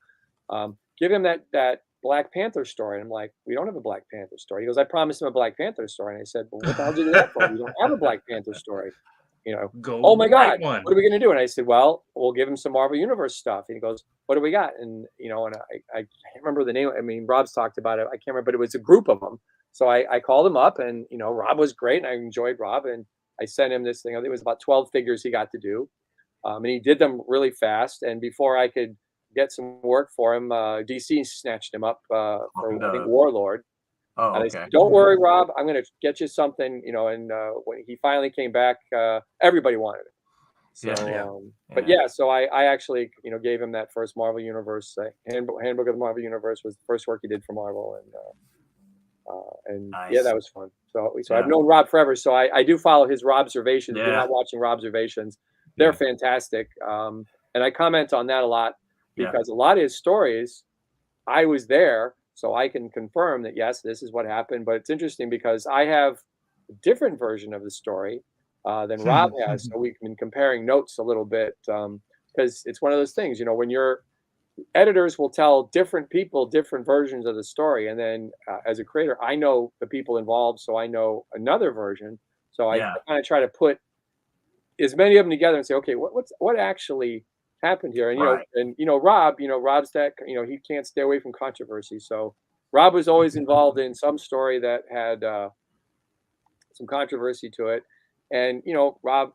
Speaker 6: Give him that Black Panther story. And I'm like, we don't have a Black Panther story. He goes, I promised him a Black Panther story. And I said, well, what the hell did you do that for? We don't have a Black Panther story.
Speaker 4: Go
Speaker 6: Oh my God,
Speaker 4: write one.
Speaker 6: what are we going to do? And I said, well, we'll give him some Marvel Universe stuff. And he goes, what do we got? And, and I can't remember the name. I mean, Rob's talked about it. I can't remember, but it was a group of them. So I called him up and, Rob was great. And I enjoyed Rob. And I sent him this thing. I think it was about 12 figures he got to do. And he did them really fast. And before I could get some work for him, DC snatched him up for, I think, Warlord.
Speaker 3: Oh,
Speaker 6: And I
Speaker 3: okay.
Speaker 6: said, don't worry, Rob. I'm going to get you something, and when he finally came back, everybody wanted it. So, but so I actually, gave him that first Marvel Universe handbook of the Marvel Universe was the first work he did for Marvel, and
Speaker 3: Nice.
Speaker 6: that was fun. So I've known Rob forever. So I do follow his Robservations. If you're not watching Robservations, they're fantastic. And I comment on that a lot because a lot of his stories, I was there. So I can confirm that, yes, this is what happened. But it's interesting because I have a different version of the story than Rob has. So we've been comparing notes a little bit because it's one of those things, when your editors will tell different people different versions of the story. And then as a creator, I know the people involved. So I know another version. So I kind of try to put as many of them together and say, okay, what actually happened here? And Rob's that he can't stay away from controversy. So Rob was always involved in some story that had some controversy to it, and Rob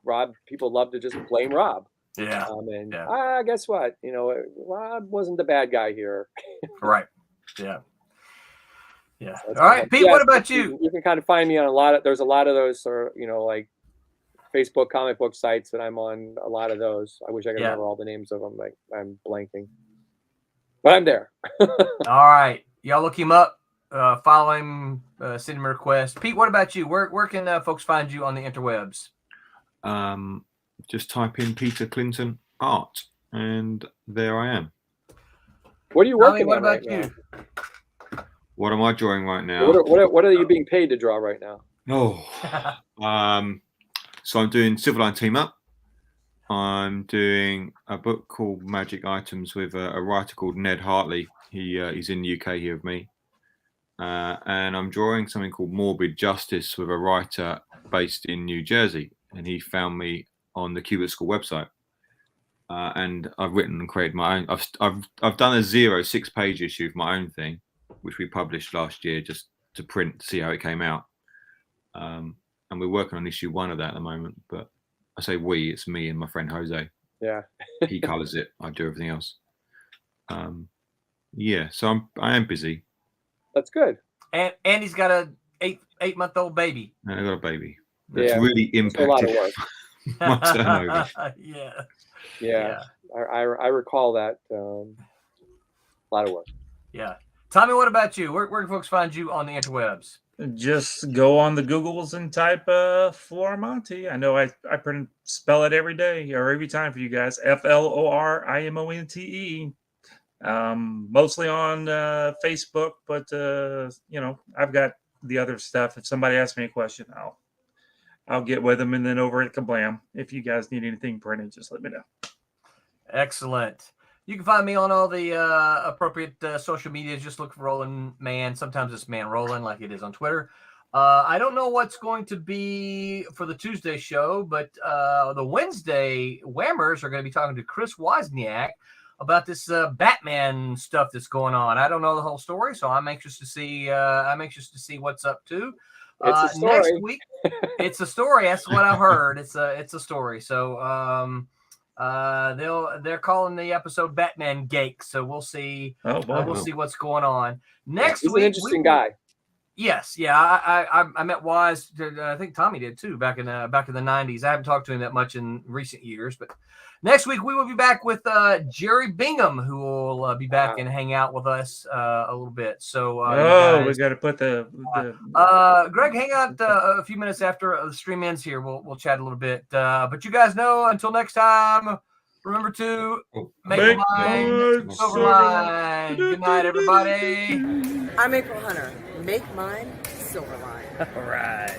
Speaker 6: people love to just blame Rob. Guess what? Rob wasn't the bad guy here.
Speaker 3: Right. Yeah. Yeah. All right, Pete. What about you?
Speaker 6: You can kind of find me on there's a lot of those, or like Facebook comic book sites that I'm on. A lot of those. I wish I could remember all the names of them. Like I'm blanking, but I'm there.
Speaker 3: All right, y'all look him up. Follow him. Send him a request. Pete, what about you? Where can folks find you on the interwebs?
Speaker 5: Just type in Peter Clinton art, and there I am.
Speaker 6: What are you working on right now?
Speaker 5: What am I drawing right now?
Speaker 6: What are you being paid to draw right now?
Speaker 5: So I'm doing Silverline Team Up. I'm doing a book called Magic Items with a writer called Ned Hartley. He's in the UK here with me. And I'm drawing something called Morbid Justice with a writer based in New Jersey. And he found me on the Cubic School website. And I've written and created my own. I've done a 6-page issue of my own thing, which we published last year just to print to see how it came out. And we're working on issue 1 of that at the moment. But I say we, it's me and my friend Jose.
Speaker 6: Yeah.
Speaker 5: He colors it. I do everything else. So I am busy.
Speaker 6: That's good.
Speaker 3: And he's got a 8-month-old baby.
Speaker 5: And I got a baby. That's really impacted
Speaker 6: a lot of work.
Speaker 5: my turnover.
Speaker 6: Yeah. I recall that. A lot of work.
Speaker 3: Yeah. Tommy, what about you? Where can folks find you on the interwebs?
Speaker 4: Just go on the Googles and type Florimonte. I know I spell it every day or every time for you guys. FLORIMONTE. Mostly on Facebook, but I've got the other stuff. If somebody asks me a question, I'll get with them. And then over at Kablam, if you guys need anything printed, just let me know.
Speaker 3: Excellent. You can find me on all the appropriate social media. Just look for Roland Man. Sometimes it's Man Roland, like it is on Twitter. I don't know what's going to be for the Tuesday show, but the Wednesday Whammers are going to be talking to Chris Wozniak about this Batman stuff that's going on. I don't know the whole story, so I'm anxious to see. What's up too.
Speaker 6: It's a story.
Speaker 3: Next week, it's a story. That's what I've heard. It's a story. So they're calling the episode Batman Gate. So we'll see. We'll see what's going on next week.
Speaker 6: He's an interesting guy.
Speaker 3: Yes, yeah. I met Wise. I think Tommy did too back in the 90s. I haven't talked to him that much in recent years, but next week we will be back with Jerry Bingham, who will be back and hang out with us a little bit. So
Speaker 4: we got to put the
Speaker 3: Greg, hang out a few minutes after the stream ends here. We'll chat a little bit. But you guys know, until next time, Remember to
Speaker 4: Make
Speaker 3: make mine
Speaker 4: mine
Speaker 3: silver
Speaker 4: silver
Speaker 3: line. Good night, everybody.
Speaker 7: I'm April Hunter. Make mine silver line.
Speaker 8: All right.